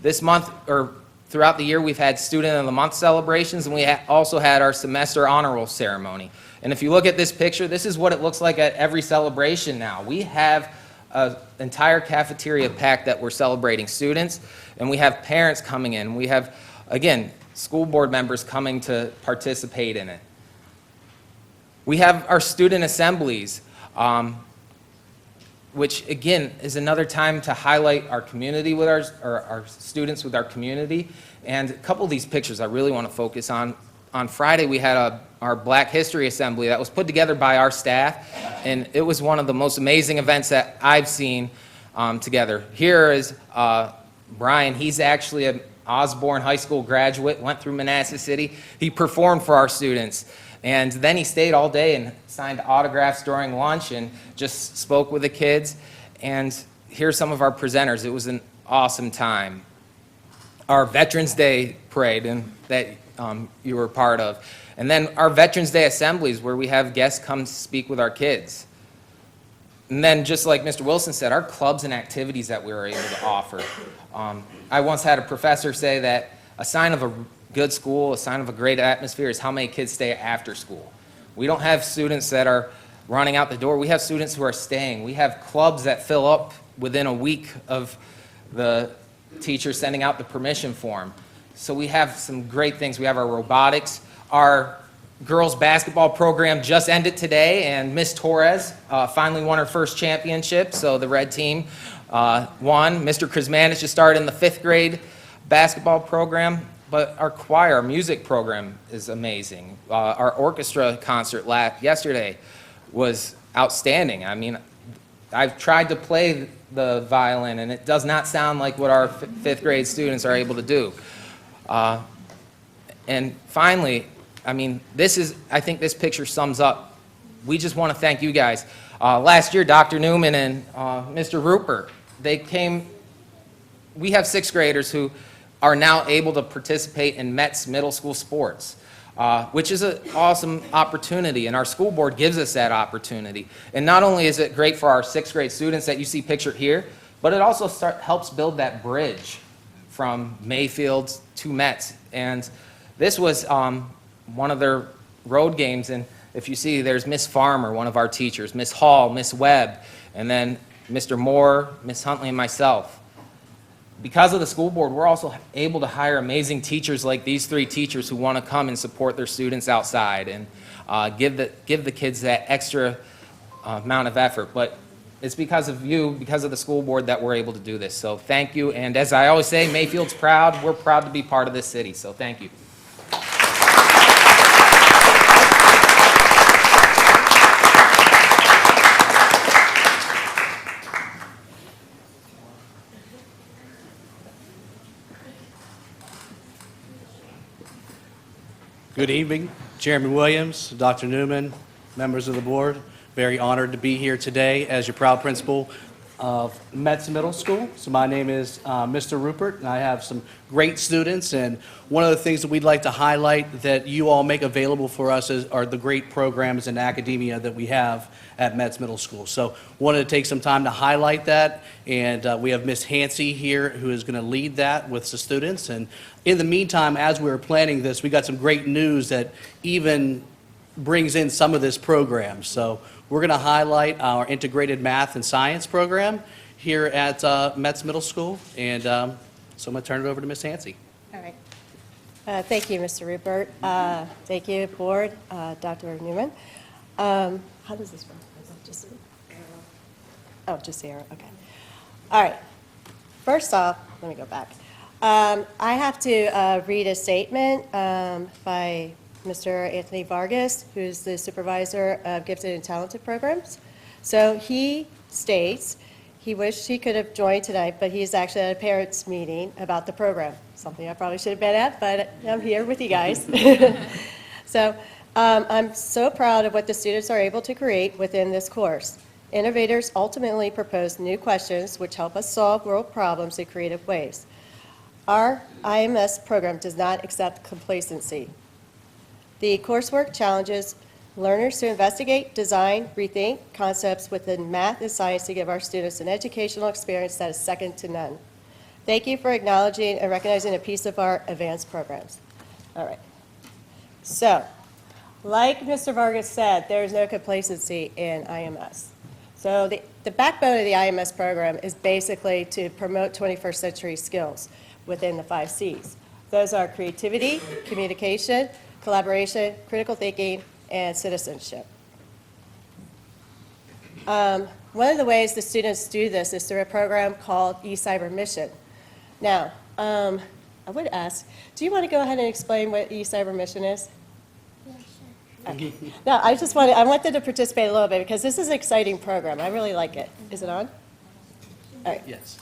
This month, or throughout the year, we've had Student of the Month celebrations, and we also had our semester honor roll ceremony. And if you look at this picture, this is what it looks like at every celebration now. We have an entire cafeteria packed that we're celebrating students, and we have parents coming in. We have again, school board members coming to participate in it. We have our student assemblies, which again is another time to highlight our community with our students with our community. And a couple of these pictures I really want to focus on. On Friday, we had our Black History Assembly that was put together by our staff, and it was one of the most amazing events that I've seen together. Here is Brian. He's actually an Osborne High School graduate, went through Manassas City. He performed for our students, and then he stayed all day and signed autographs during lunch and just spoke with the kids. And here's some of our presenters. It was an awesome time. Our Veterans Day parade and that you were part of. And then our Veterans Day assemblies where we have guests come speak with our kids. And then just like Mr. Wilson said, our clubs and activities that we were able to offer. I once had a professor say that a sign of a good school, a sign of a great atmosphere is how many kids stay after school. We don't have students that are running out the door. We have students who are staying. We have clubs that fill up within a week of the teacher sending out the permission form. So we have some great things. We have our robotics. Our girls basketball program just ended today, and Miss Torres finally won her first championship, so the red team won. Mr. Krismanis just started in the 5th grade basketball program, but our choir, our music program is amazing. Our orchestra concert yesterday was outstanding. I mean, I've tried to play the violin, and it does not sound like what our 5th grade students are able to do. And finally, I mean, I think this picture sums up. We just want to thank you guys. Last year, Dr. Newman and Mr. Rupert, they came. We have 6th graders who are now able to participate in Met's middle school sports, which is an awesome opportunity, and our school board gives us that opportunity. And not only is it great for our 6th grade students that you see pictured here, but it also helps build that bridge from Mayfield to Met. And this was one of their road games, and if you see, there's Miss Farmer, one of our teachers, Miss Hall, Miss Webb, and then Mr. Moore, Miss Huntley, and myself. Because of the school board, we're also able to hire amazing teachers like these 3 teachers who want to come and support their students outside and give the kids that extra amount of effort. But it's because of you, because of the school board, that we're able to do this. So thank you. And as I always say, Mayfield's proud. We're proud to be part of this city. So thank you. Good evening, Chairman Williams, Dr. Newman, members of the board. Very honored to be here today as your proud principal of Metz Middle School. So my name is Mr. Rupert, and I have some great students. And one of the things that we'd like to highlight that you all make available for us are the great programs in academia that we have at Metz Middle School. So wanted to take some time to highlight that. And we have Miss Hansey here who is going to lead that with the students. And in the meantime, as we were planning this, we got some great news that even brings in some of this program. So we're going to highlight our integrated math and science program here at Metz Middle School. And so I'm going to turn it over to Miss Hansey. All right. Thank you, Mr. Rupert. Thank you, board, Dr. Newman. How does this work? Is that just an arrow? Oh, just the arrow, okay. All right. First off, let me go back. I have to read a statement by Mr. Anthony Vargas, who's the supervisor of gifted and talented programs. So he states he wished he could have joined tonight, but he's actually at a parents' meeting about the program, something I probably should have been at, but I'm here with you guys. So I'm so proud of what the students are able to create within this course. Innovators ultimately propose new questions which help us solve world problems in creative ways. Our IMS program does not accept complacency. The coursework challenges learners to investigate, design, rethink concepts within math and science to give our students an educational experience that is second to none. Thank you for acknowledging and recognizing a piece of our advanced programs. All right. So, like Mr. Vargas said, there is no complacency in IMS. So the backbone of the IMS program is basically to promote 21st century skills within the 5 C's. Those are creativity, communication, collaboration, critical thinking, and citizenship. One of the ways the students do this is through a program called eCyber Mission. Now, I would ask, do you want to go ahead and explain what eCyber Mission is? Okay. No, I want them to participate a little bit because this is an exciting program. I really like it. Is it on? All right. Yes.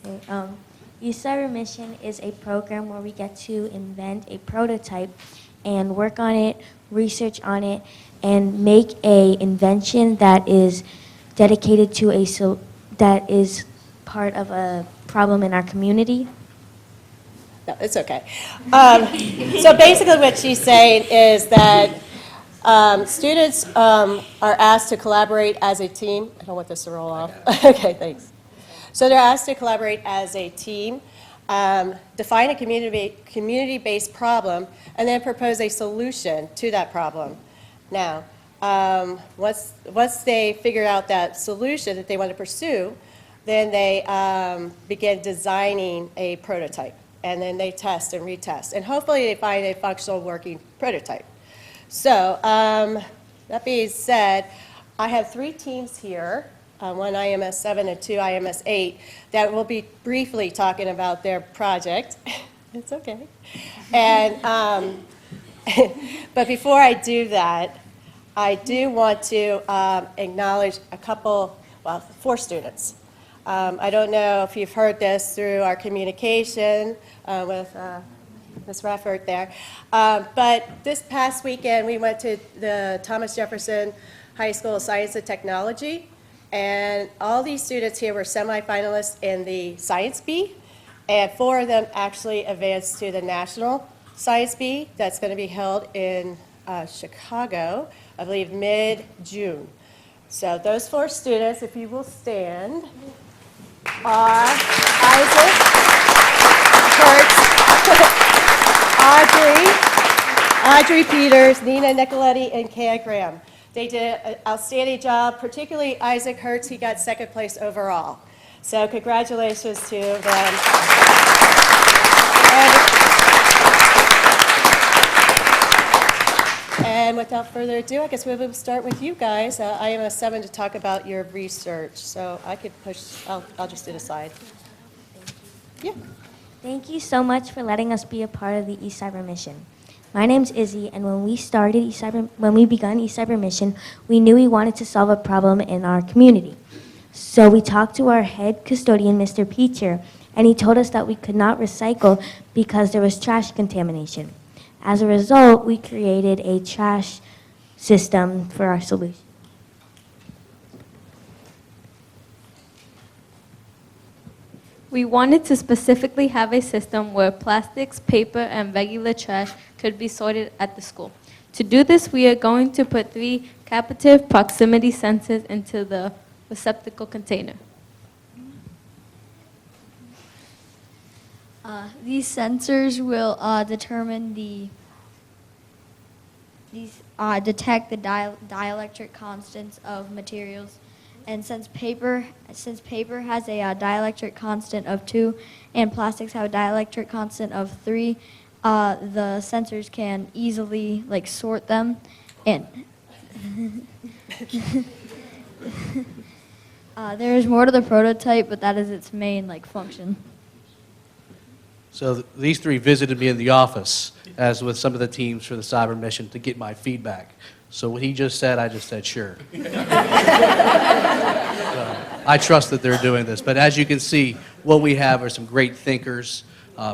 Okay. eCyber Mission is a program where we get to invent a prototype and work on it, research on it, and make a invention that is dedicated to that is part of a problem in our community. No, it's okay. So basically what she's saying is that students are asked to collaborate as a team. I don't want this to roll off. Okay, thanks. So they're asked to collaborate as a team, define a community-based problem, and then propose a solution to that problem. Now, once they figure out that solution that they want to pursue, then they begin designing a prototype. And then they test and retest. And hopefully they find a functional working prototype. So that being said, I have 3 teams here, one IMS 7 and 2 IMS 8, that will be briefly talking about their project. It's okay. And, but before I do that, I do want to acknowledge 4 students. I don't know if you've heard this through our communication with Ms. Raffert there, but this past weekend we went to the Thomas Jefferson High School of Science and Technology, and all these students here were semifinalists in the Science Bee, and 4 of them actually advanced to the National Science Bee that's going to be held in Chicago, I believe mid-June. So those 4 students, if you will stand, are Isaac, Kurt, Audrey Peters, Nina Nicoletti, and Kaya Graham. They did an outstanding job, particularly Isaac Hertz. He got 2nd place overall. So congratulations to them. And without further ado, I guess we will start with you guys. IMS 7 to talk about your research. So I could push, I'll just do the slide. Yeah. Thank you so much for letting us be a part of the eCyber Mission. My name's Izzy, and when we begun eCyber Mission, we knew we wanted to solve a problem in our community. So we talked to our head custodian, Mr. Peacher, and he told us that we could not recycle because there was trash contamination. As a result, we created a trash system for our solution. We wanted to specifically have a system where plastics, paper, and regular trash could be sorted at the school. To do this, we are going to put 3 captive proximity sensors into the receptacle container. These sensors will detect the dielectric constants of materials. And since paper has a dielectric constant of 2 and plastics have a dielectric constant of 3, the sensors can easily sort them. And there is more to the prototype, but that is its main function. So these 3 visited me in the office, as with some of the teams for the cyber mission, to get my feedback. So what he just said, I just said, sure. I trust that they're doing this. But as you can see, what we have are some great thinkers,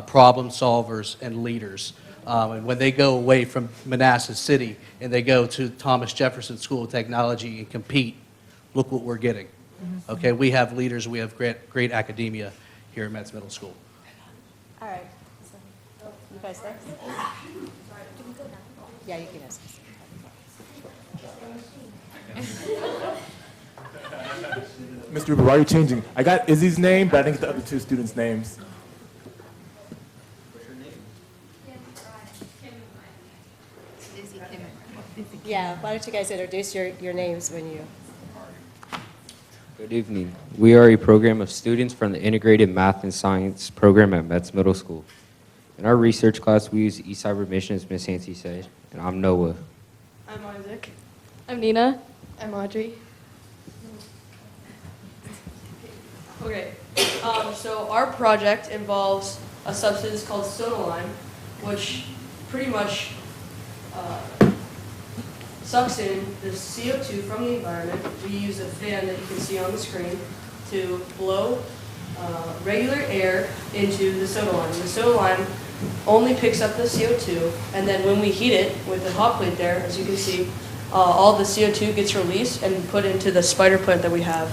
problem solvers, and leaders. And when they go away from Manassas City and they go to Thomas Jefferson School of Technology and compete, look what we're getting. Okay, we have leaders, we have great academia here at Metz Middle School. All right. You guys next? Yeah, you can ask. Mr. Ruber, why are you changing? I got Izzy's name, but I didn't get the other 2 students' names. Yeah, why don't you guys introduce your names when you... Good evening. We are a program of students from the Integrated Math and Science program at Metz Middle School. In our research class, we use Eastside Remission, as Miss Nancy said, and I'm Noah. I'm Isaac. I'm Nina. I'm Audrey. Okay, so our project involves a substance called soda lime, which pretty much sucks in the CO2 from the environment. We use a fan that you can see on the screen to blow regular air into the soda lime. The soda lime only picks up the CO2, and then when we heat it with the hot plate there, as you can see, all the CO2 gets released and put into the spider plant that we have.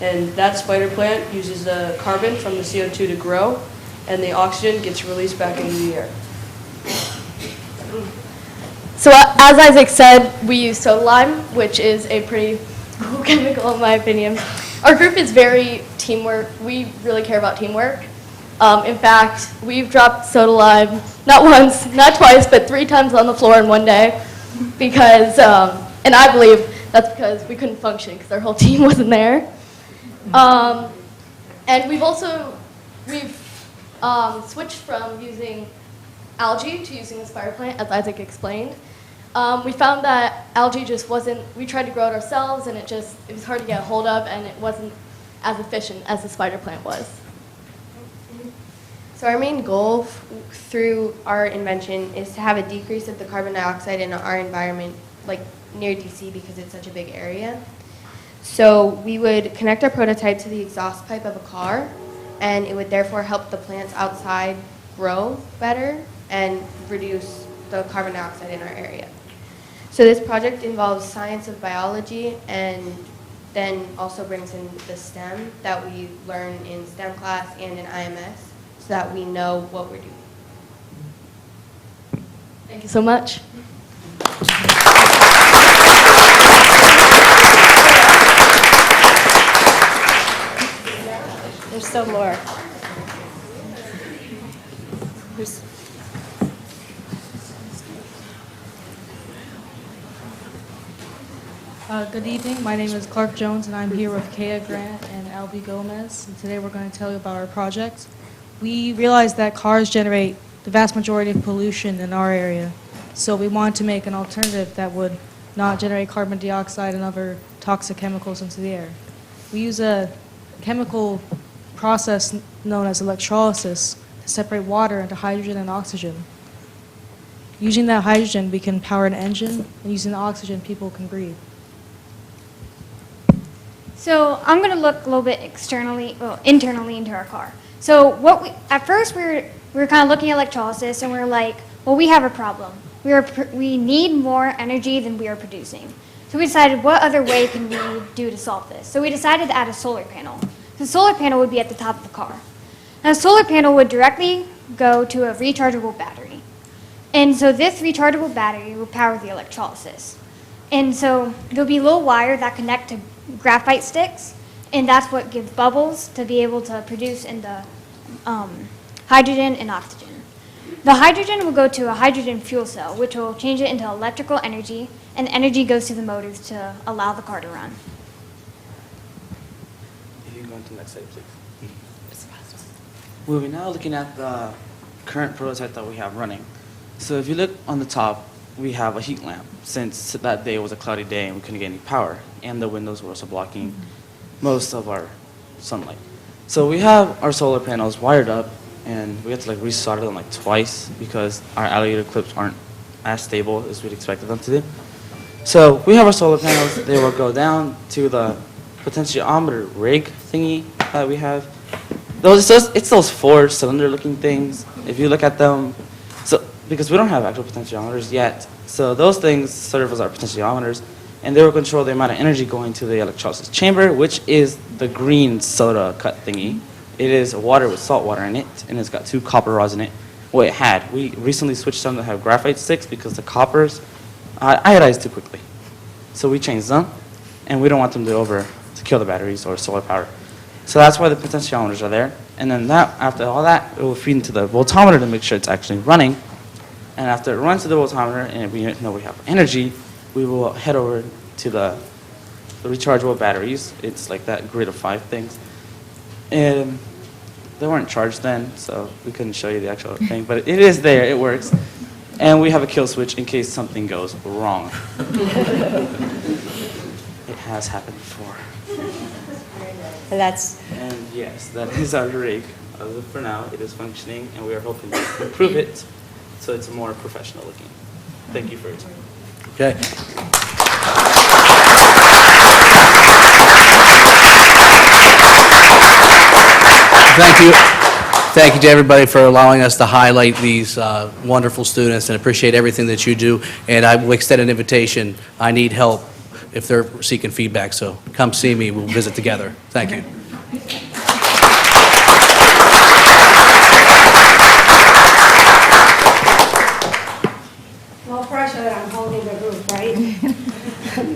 And that spider plant uses the carbon from the CO2 to grow, and the oxygen gets released back into the air. So as Isaac said, we use soda lime, which is a pretty cool chemical in my opinion. Our group is very teamwork. We really care about teamwork. In fact, we've dropped soda lime, not once, not twice, but 3 times on the floor in one day. Because, and I believe that's because we couldn't function because our whole team wasn't there. And we've switched from using algae to using the spider plant, as Isaac explained. We found that algae just wasn't, we tried to grow it ourselves and it was hard to get a hold of and it wasn't as efficient as the spider plant was. So our main goal through our invention is to have a decrease of the carbon dioxide in our environment, like near DC because it's such a big area. So we would connect our prototype to the exhaust pipe of a car, and it would therefore help the plants outside grow better and reduce the carbon dioxide in our area. So this project involves science of biology and then also brings in the STEM that we learn in STEM class and in IMS so that we know what we're doing. Thank you so much. There's still more. Good evening. My name is Clark Jones, and I'm here with Kea Grant and Albie Gomez. And today we're going to tell you about our project. We realize that cars generate the vast majority of pollution in our area. So we wanted to make an alternative that would not generate carbon dioxide and other toxic chemicals into the air. We use a chemical process known as electrolysis to separate water into hydrogen and oxygen. Using that hydrogen, we can power an engine, and using the oxygen, people can breathe. So I'm going to look a little bit internally into our car. So at first we were kind of looking at electrolysis, and we were like, well, we have a problem. We need more energy than we are producing. So we decided, what other way can we do to solve this? So we decided to add a solar panel. The solar panel would be at the top of the car. Now, the solar panel would directly go to a rechargeable battery. And so this rechargeable battery will power the electrolysis. And so there'll be a little wire that connect to graphite sticks, and that's what gives bubbles to be able to produce in the hydrogen and oxygen. The hydrogen will go to a hydrogen fuel cell, which will change it into electrical energy, and the energy goes to the motors to allow the car to run. If you can go to the next slide, please. We're now looking at the current prototype that we have running. So if you look on the top, we have a heat lamp, since that day was a cloudy day and we couldn't get any power, and the windows were also blocking most of our sunlight. So we have our solar panels wired up, and we had to resolder them twice because our alligator clips aren't as stable as we'd expected them to do. So we have our solar panels. They will go down to the potentiometer rig thingy that we have. It's those 4 cylinder looking things. If you look at them, because we don't have actual potentiometers yet, so those things serve as our potentiometers, and they will control the amount of energy going to the electrolysis chamber, which is the green soda cut thingy. It is water with salt water in it, and it's got 2 copper rods in it. Well, it had. We recently switched them to have graphite sticks because the coppers iodized too quickly. So we changed them, and we don't want them to kill the batteries or solar power. So that's why the potentiometers are there. And then after all that, it will feed into the voltometer to make sure it's actually running. And after it runs to the voltometer and we know we have energy, we will head over to the rechargeable batteries. It's like that grid of 5 things. And they weren't charged then, so we couldn't show you the actual thing, but it is there, it works. And we have a kill switch in case something goes wrong. It has happened before. And that's, And yes, that is our rig. As of for now, it is functioning, and we are hoping to improve it so it's more professional looking. Thank you for your time. Okay. Thank you. Thank you to everybody for allowing us to highlight these wonderful students, and appreciate everything that you do. And I will extend an invitation. I need help if they're seeking feedback, so come see me. We'll visit together. Thank you. No pressure that I'm holding the group, right?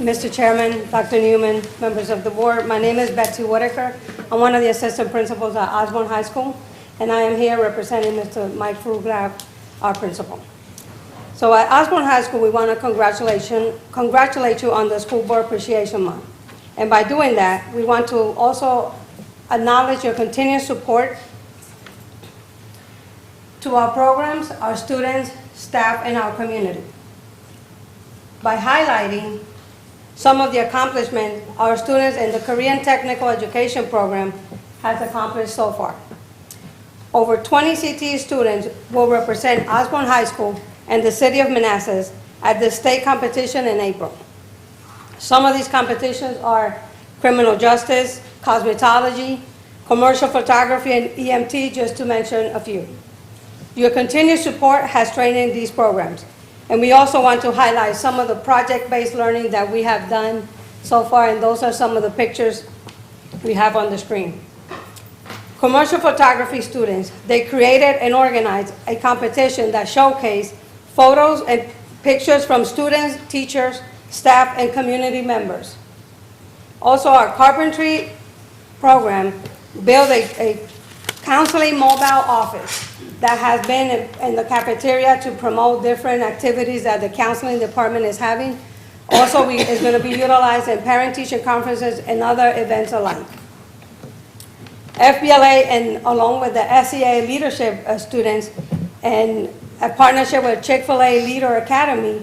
Mr. Chairman, Dr. Newman, members of the board, my name is Betsy Whitaker. I'm one of the assistant principals at Osborne High School, and I am here representing Mr. Mike Fruglap, our principal. So at Osborne High School, we want to congratulate you on the School Board Appreciation Month. And by doing that, we want to also acknowledge your continued support to our programs, our students, staff, and our community. By highlighting some of the accomplishments our students in the Korean Technical Education Program has accomplished so far. Over 20 CTE students will represent Osborne High School and the city of Manassas at the state competition in April. Some of these competitions are criminal justice, cosmetology, commercial photography, and EMT, just to mention a few. Your continued support has strengthened these programs. And we also want to highlight some of the project-based learning that we have done so far, and those are some of the pictures we have on the screen. Commercial photography students, they created and organized a competition that showcased photos and pictures from students, teachers, staff, and community members. Also, our carpentry program built a counseling mobile office that has been in the cafeteria to promote different activities that the counseling department is having. Also, it's going to be utilized in parent-teacher conferences and other events alike. FBLA, and along with the SEA leadership students, and a partnership with Chick-fil-A Leader Academy,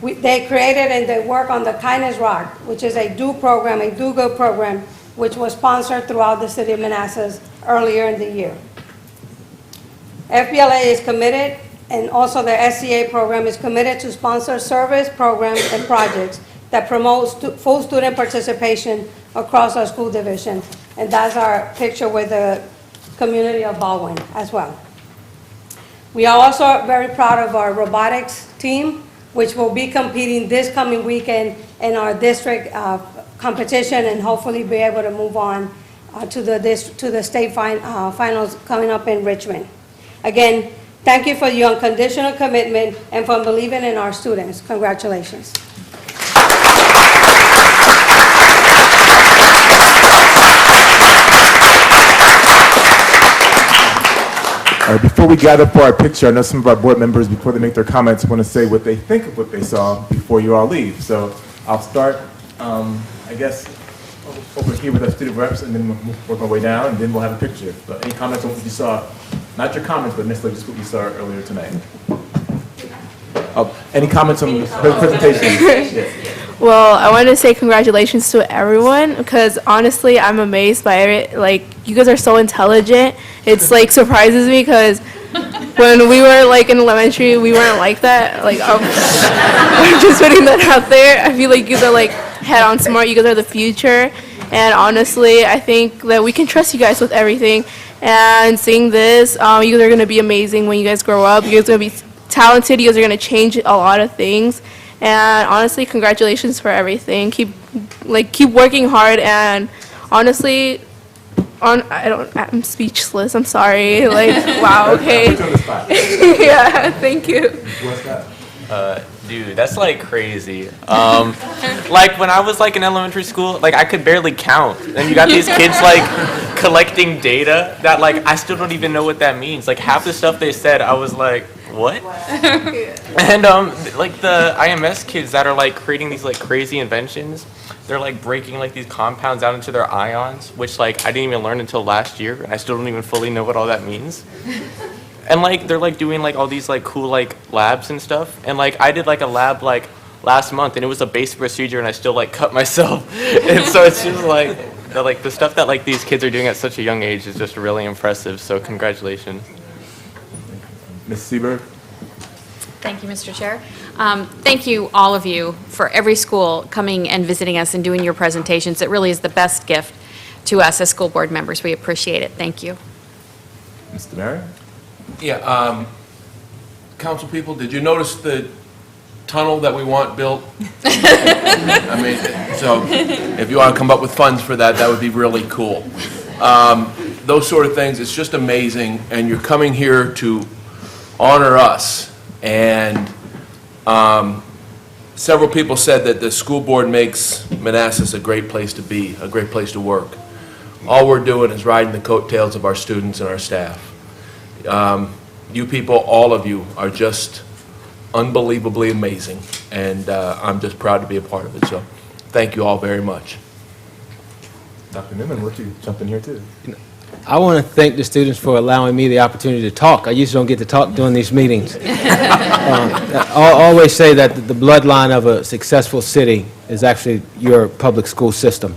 they created and they work on the Kindness Rock, which is a do-program, a do-good program, which was sponsored throughout the city of Manassas earlier in the year. FBLA is committed, and also the SCA program is committed to sponsor service programs and projects that promote full student participation across our school division. And that's our picture with the community of Baldwin as well. We are also very proud of our robotics team, which will be competing this coming weekend in our district competition, and hopefully be able to move on to the state finals coming up in Richmond. Again, thank you for your unconditional commitment and for believing in our students. Congratulations. Before we gather for our picture, I know some of our board members, before they make their comments, want to say what they think of what they saw before you all leave. So I'll start, I guess, over here with our student reps, and then we'll work my way down, and then we'll have a picture. But any comments on what you saw? Not your comments, but necessarily just what you saw earlier tonight. Any comments on the presentation? Yes. Well, I wanted to say congratulations to everyone, because honestly, I'm amazed by it. Like, you guys are so intelligent. It's like surprises me, because when we were like in elementary, we weren't like that. Like, I'm just putting that out there. I feel like you guys are like head on smart. You guys are the future. And honestly, I think that we can trust you guys with everything. And seeing this, you guys are going to be amazing when you guys grow up. You guys are going to be talented. You guys are going to change a lot of things. And honestly, congratulations for everything. Keep working hard. And honestly, I'm speechless. I'm sorry. Like, wow. Okay. Yeah. Thank you. Dude, that's like crazy. Like when I was like in elementary school, like I could barely count, and you got these kids like collecting data that like I still don't even know what that means. Like half the stuff they said, I was like, what? And like the IMS kids that are like creating these like crazy inventions, they're like breaking like these compounds out into their ions, which like I didn't even learn until last year, and I still don't even fully know what all that means. And like they're like doing like all these like cool like labs and stuff, and like I did like a lab like last month, and it was a basic procedure, and I still like cut myself. And so it's just like the stuff that like these kids are doing at such a young age is just really impressive. So congratulations. Ms. Seberg? Thank you, Mr. Chair. Thank you, all of you, for every school coming and visiting us and doing your presentations. It really is the best gift to us as school board members. We appreciate it. Thank you. Mr. Mayor? Yeah, council people, did you notice the tunnel that we want built? I mean, so if you want to come up with funds for that, that would be really cool. Those sort of things, it's just amazing, and you're coming here to honor us. And several people said that the school board makes Manassas a great place to be, a great place to work. All we're doing is riding the coattails of our students and our staff. You people, all of you, are just unbelievably amazing, and I'm just proud to be a part of it. So thank you all very much. Dr. Newman, would you jump in here too? I want to thank the students for allowing me the opportunity to talk. I usually don't get to talk during these meetings. I always say that the bloodline of a successful city is actually your public school system.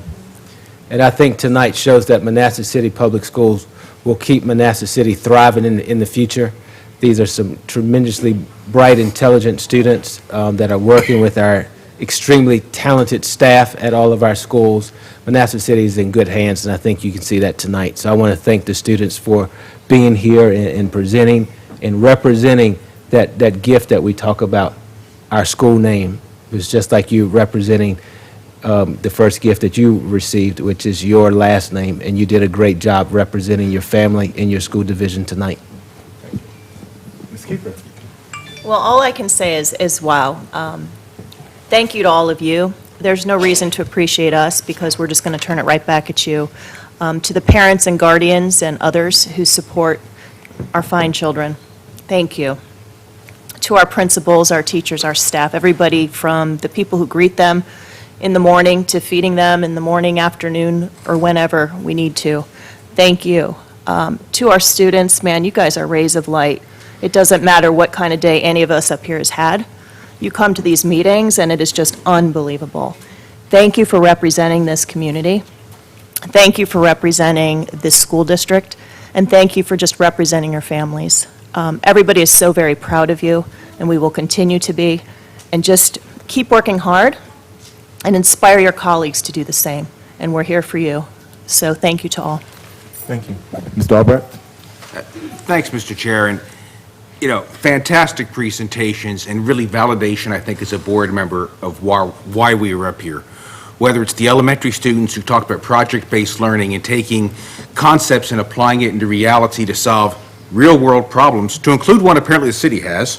And I think tonight shows that Manassas City Public Schools will keep Manassas City thriving in the future. These are some tremendously bright, intelligent students that are working with our extremely talented staff at all of our schools. Manassas City is in good hands, and I think you can see that tonight. So I want to thank the students for being here and presenting and representing that gift that we talk about, our school name. It was just like you representing the first gift that you received, which is your last name, and you did a great job representing your family and your school division tonight. Ms. Kiefer? Well, all I can say is wow. Thank you to all of you. There's no reason to appreciate us because we're just going to turn it right back at you. To the parents and guardians and others who support our fine children, thank you. To our principals, our teachers, our staff, everybody from the people who greet them in the morning to feeding them in the morning, afternoon, or whenever we need to. Thank you. To our students, man, you guys are rays of light. It doesn't matter what kind of day any of us up here has had. You come to these meetings, and it is just unbelievable. Thank you for representing this community. Thank you for representing this school district, and thank you for just representing your families. Everybody is so very proud of you, and we will continue to be. And just keep working hard and inspire your colleagues to do the same. And we're here for you. So thank you to all. Thank you. Mr. Albrecht? Thanks, Mr. Chair. And, you know, fantastic presentations and really validation, I think, as a board member of why we are up here. Whether it's the elementary students who talked about project-based learning and taking concepts and applying it into reality to solve real-world problems, to include one apparently the city has,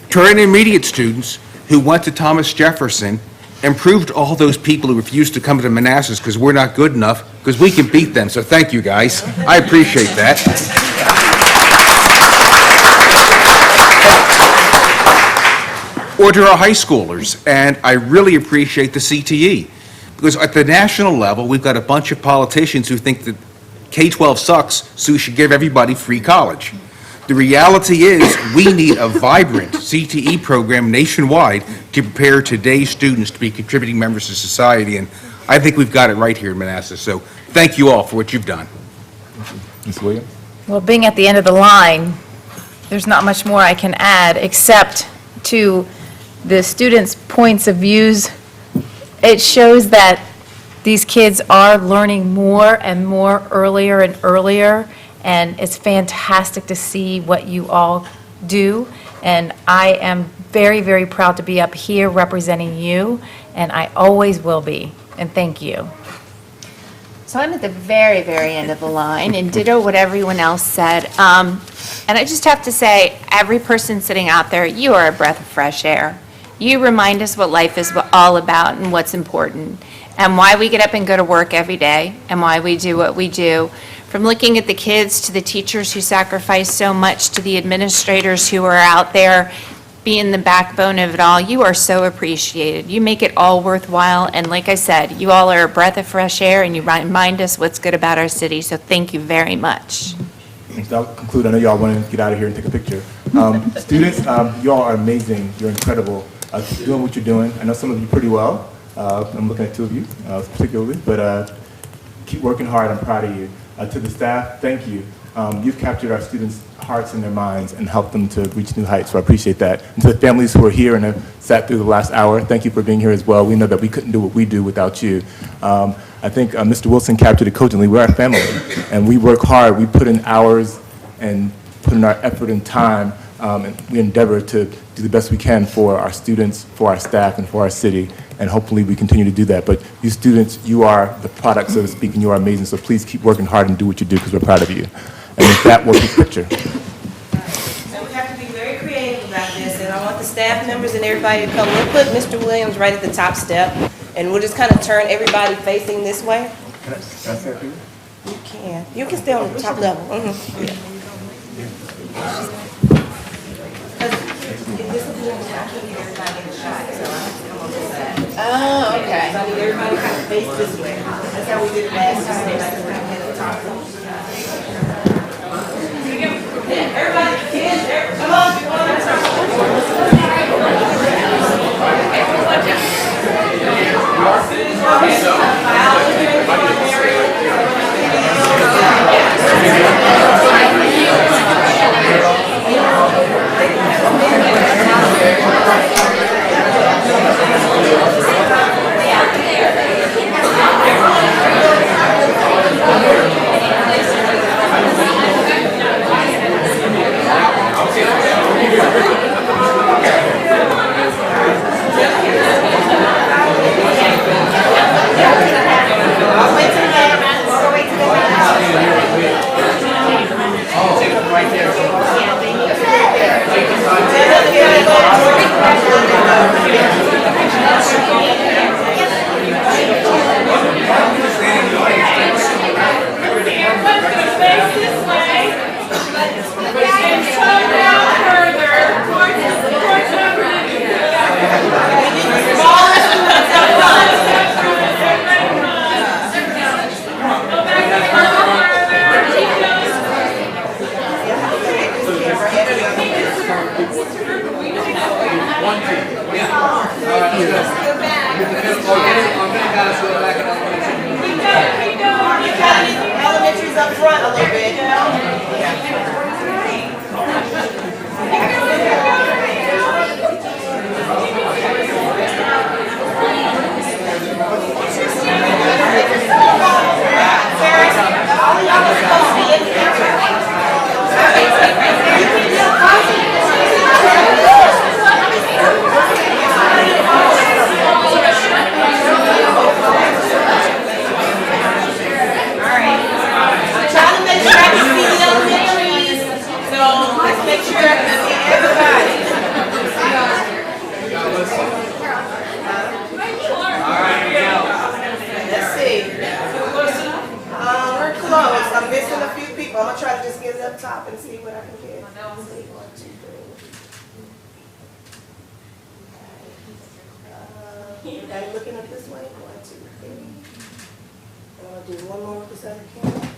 to our intermediate students who went to Thomas Jefferson and proved to all those people who refused to come to Manassas because we're not good enough, because we can beat them. So thank you, guys. I appreciate that. Or to our high schoolers, and I really appreciate the CTE, because at the national level, we've got a bunch of politicians who think that K-12 sucks, so we should give everybody free college. The reality is, we need a vibrant CTE program nationwide to prepare today's students to be contributing members of society, and I think we've got it right here in Manassas, so thank you all for what you've done. Ms. Williams? Well, being at the end of the line, there's not much more I can add, except to the students' points of views. It shows that these kids are learning more and more earlier and earlier, and it's fantastic to see what you all do. And I am very, very proud to be up here representing you, and I always will be. And thank you. So I'm at the very, very end of the line, and ditto what everyone else said. And I just have to say, every person sitting out there, you are a breath of fresh air. You remind us what life is all about and what's important, and why we get up and go to work every day, and why we do what we do. from looking at the kids to the teachers who sacrifice so much to the administrators who are out there being the backbone of it all. You are so appreciated. You make it all worthwhile. And like I said, you all are a breath of fresh air and you remind us what's good about our city. So thank you very much. I'll conclude. I know y'all want to get out of here and take a picture. Students, y'all are amazing. You're incredible. Keep doing what you're doing. I know some of you pretty well. I'm looking at two of you particularly, but keep working hard. I'm proud of you. To the staff, thank you. You've captured our students' hearts and their minds and helped them to reach new heights, so I appreciate that. And to the families who are here and have sat through the last hour, thank you for being here as well. We know that we couldn't do what we do without you. I think Mr. Wilson captured it cogently. We're a family, and we work hard. We put in hours and put in our effort and time, and we endeavor to do the best we can for our students, for our staff, and for our city, and hopefully we continue to do that. But you students, you are the product, so to speak, and you are amazing, so please keep working hard and do what you do because we're proud of you. And with that, we'll take a picture. So we have to be very creative about this, and I want the staff members and everybody to come. We'll put Mr. Williams right at the top step, and we'll just kind of turn everybody facing this way. Can I say it for you? You can. You can stay on the top level. Oh, okay. So I need everybody to kind of face this way. That's how we did it last time. Everybody, kids, come on, come on. Elementary's up front a little bit. I'm missing a few people. I'm gonna try to just get it up top and see what I can get. Let's see, 1, 2, 3. Everybody looking up this way? 1, 2, 3. I'm gonna do one more with this other camera.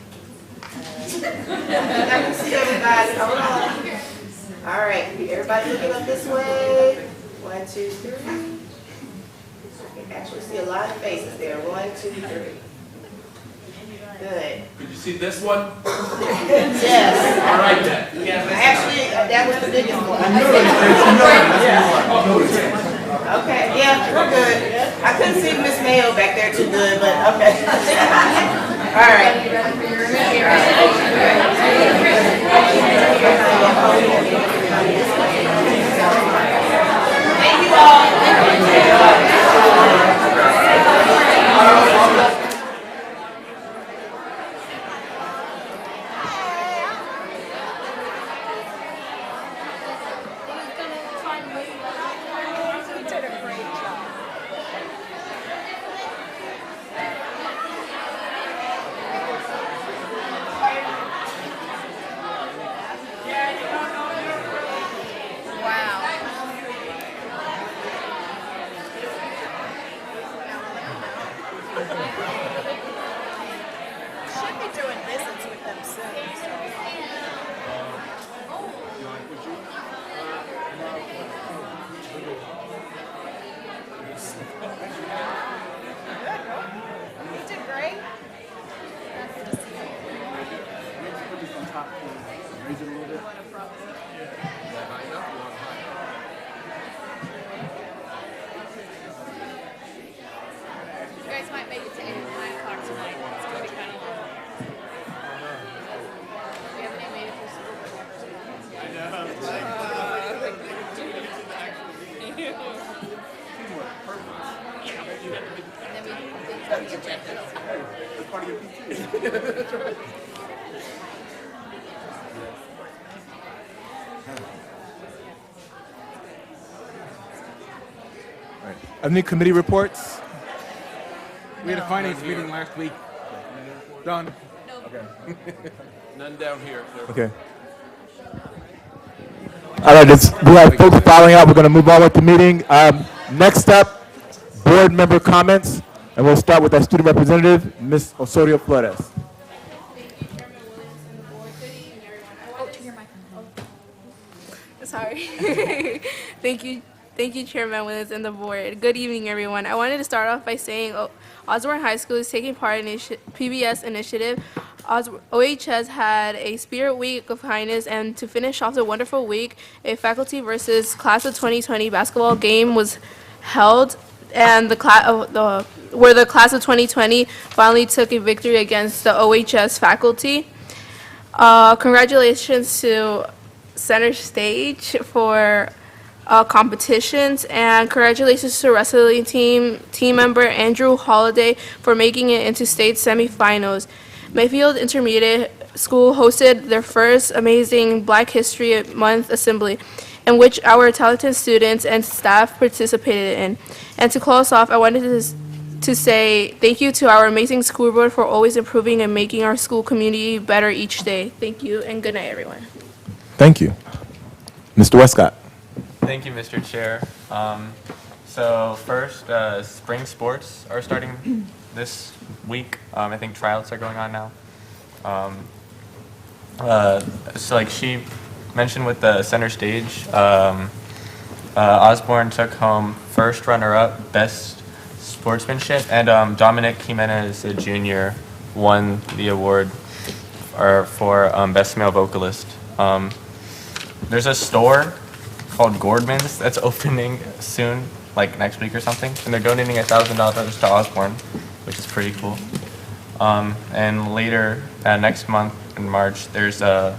I can see everybody. Hold on. All right, everybody looking up this way. 1, 2, 3. I can actually see a lot of faces there. 1, 2, 3. Good. Could you see this one? Yes. All right then. Actually, that was the biggest one. Okay, yeah, we're good. I couldn't see Miss Mayo back there too good, but okay. All right. Thank you all. You did great. You guys might make it to 9 o'clock tonight. It's going to be kind of long. We haven't even made it through school board members. I Any committee reports? We had a finance meeting last week. Done. Okay. None down here, sir. Okay. All right, we have folks filing out. We're going to move on with the meeting. Next up, board member comments, and we'll start with our student representative, Ms. Osorio Flores. Sorry. Thank you, Chairman Williams and the board. Good evening, everyone. I wanted to start off by saying Osborne High School is taking part in PBS initiative. OHS had a Spirit Week of Kindness, and to finish off the wonderful week, a faculty versus class of 2020 basketball game was held, and the class of 2020 finally took a victory against the OHS faculty. Congratulations to Center Stage for competitions, and congratulations to wrestling team member Andrew Holliday for making it into state semifinals. Mayfield Intermediate School hosted their first amazing Black History Month assembly, in which our talented students and staff participated in. And to close off, I wanted to say thank you to our amazing school board for always improving and making our school community better each day. Thank you, and good night, everyone. Thank you. Mr. Westcott. Thank you, Mr. Chair. So first, spring sports are starting this week. I think tryouts are going on now. So like she mentioned with the Center Stage, Osborne took home first runner-up, best sportsmanship, and Dominic Jimenez, a junior, won the award for best male vocalist. There's a store called Gordman's that's opening soon, like next week or something, and they're donating $1,000 to Osborne, which is pretty cool. And later, next month in March, there's a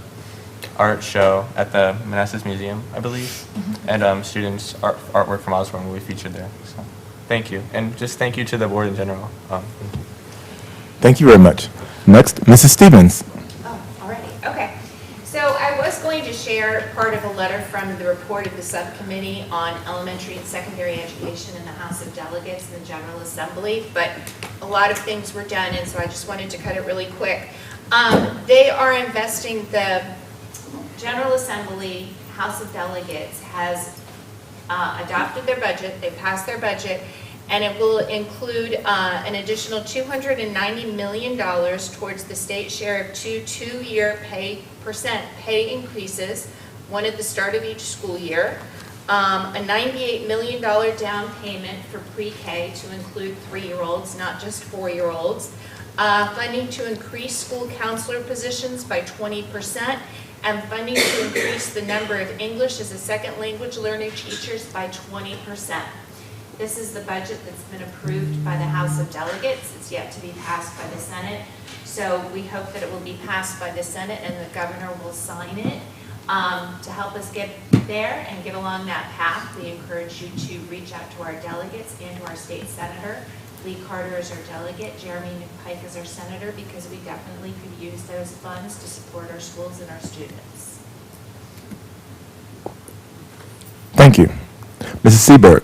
art show at the Manassas Museum, I believe, and students' artwork from Osborne will be featured there. So, thank you, and just thank you to the board in general. Thank you. Thank you very much. Next, Mrs. Stevens. Oh, already, okay. So I was going to share part of a letter from the report of the subcommittee on elementary and secondary education in the House of Delegates and the General Assembly, but a lot of things were done, and so I just wanted to cut it really quick. They are investing, the General Assembly, House of Delegates has adopted their budget, they passed their budget, and it will include an additional $290 million towards the state share of two-year percent pay increases, one at the start of each school year, a $98 million down payment for pre-K to include 3-year-olds, not just 4-year-olds, funding to increase school counselor positions by 20%, and funding to increase the number of English as a second language learner teachers by 20%. This is the budget that's been approved by the House of Delegates. It's yet to be passed by the Senate. So we hope that it will be passed by the Senate and the governor will sign it to help us get there and get along that path. We encourage you to reach out to our delegates and to our state senator. Lee Carter is our delegate, Jeremy McPike is our senator, because we definitely could use those funds to support our schools and our students. Thank you. Mrs. Seberg.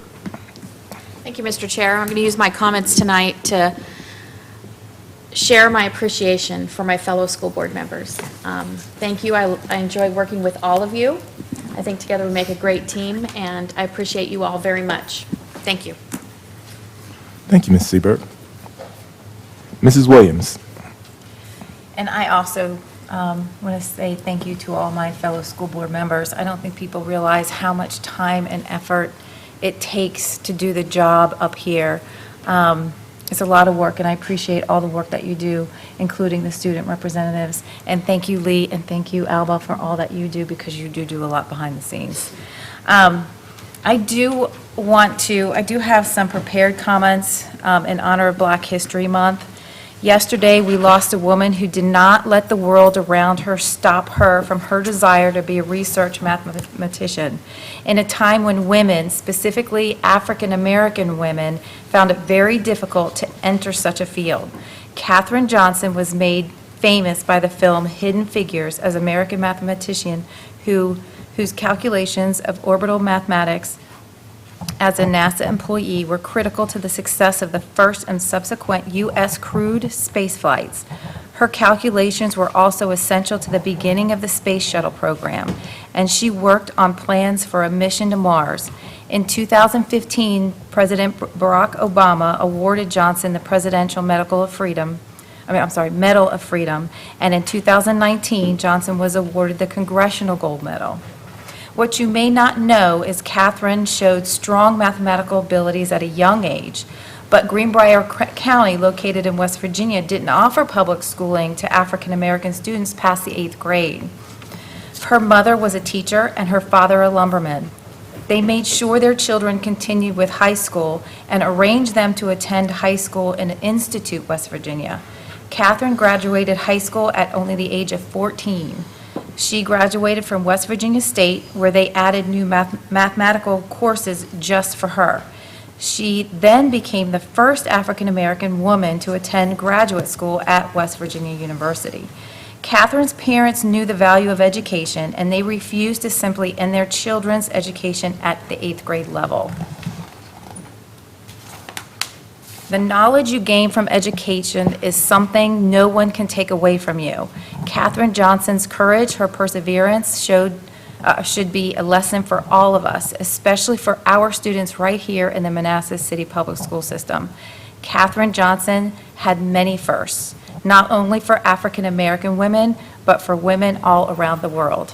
Thank you, Mr. Chair. I'm going to use my comments tonight to share my appreciation for my fellow school board members. Thank you. I enjoy working with all of you. I think together we make a great team, and I appreciate you all very much. Thank you. Thank you, Ms. Seberg. Mrs. Williams. And I also want to say thank you to all my fellow school board members. I don't think people realize how much time and effort it takes to do the job up here. It's a lot of work, and I appreciate all the work that you do, including the student representatives. And thank you, Lee, and thank you, Alba, for all that you do, because you do a lot behind the scenes. I do have some prepared comments in honor of Black History Month. Yesterday, we lost a woman who did not let the world around her stop her from her desire to be a research mathematician in a time when women, specifically African American women, found it very difficult to enter such a field. Katherine Johnson was made famous by the film Hidden Figures as an American mathematician whose calculations of orbital mathematics as a NASA employee were critical to the success of the first and subsequent U.S. crewed space flights. Her calculations were also essential to the beginning of the Space Shuttle program, and she worked on plans for a mission to Mars. In 2015, President Barack Obama awarded Johnson the Presidential Medal of Freedom, and in 2019, Johnson was awarded the Congressional Gold Medal. What you may not know is Katherine showed strong mathematical abilities at a young age, but Greenbrier County, located in West Virginia, didn't offer public schooling to African American students past the 8th grade. Her mother was a teacher and her father a lumberman. They made sure their children continued with high school and arranged them to attend high school in Institute, West Virginia. Katherine graduated high school at only the age of 14. She graduated from West Virginia State, where they added new mathematical courses just for her. She then became the first African-American woman to attend graduate school at West Virginia University. Katherine's parents knew the value of education, and they refused to simply end their children's education at the 8th grade level. The knowledge you gain from education is something no one can take away from you. Katherine Johnson's courage, her perseverance should be a lesson for all of us, especially for our students right here in the Manassas City Public School System. Katherine Johnson had many firsts, not only for African American women, but for women all around the world.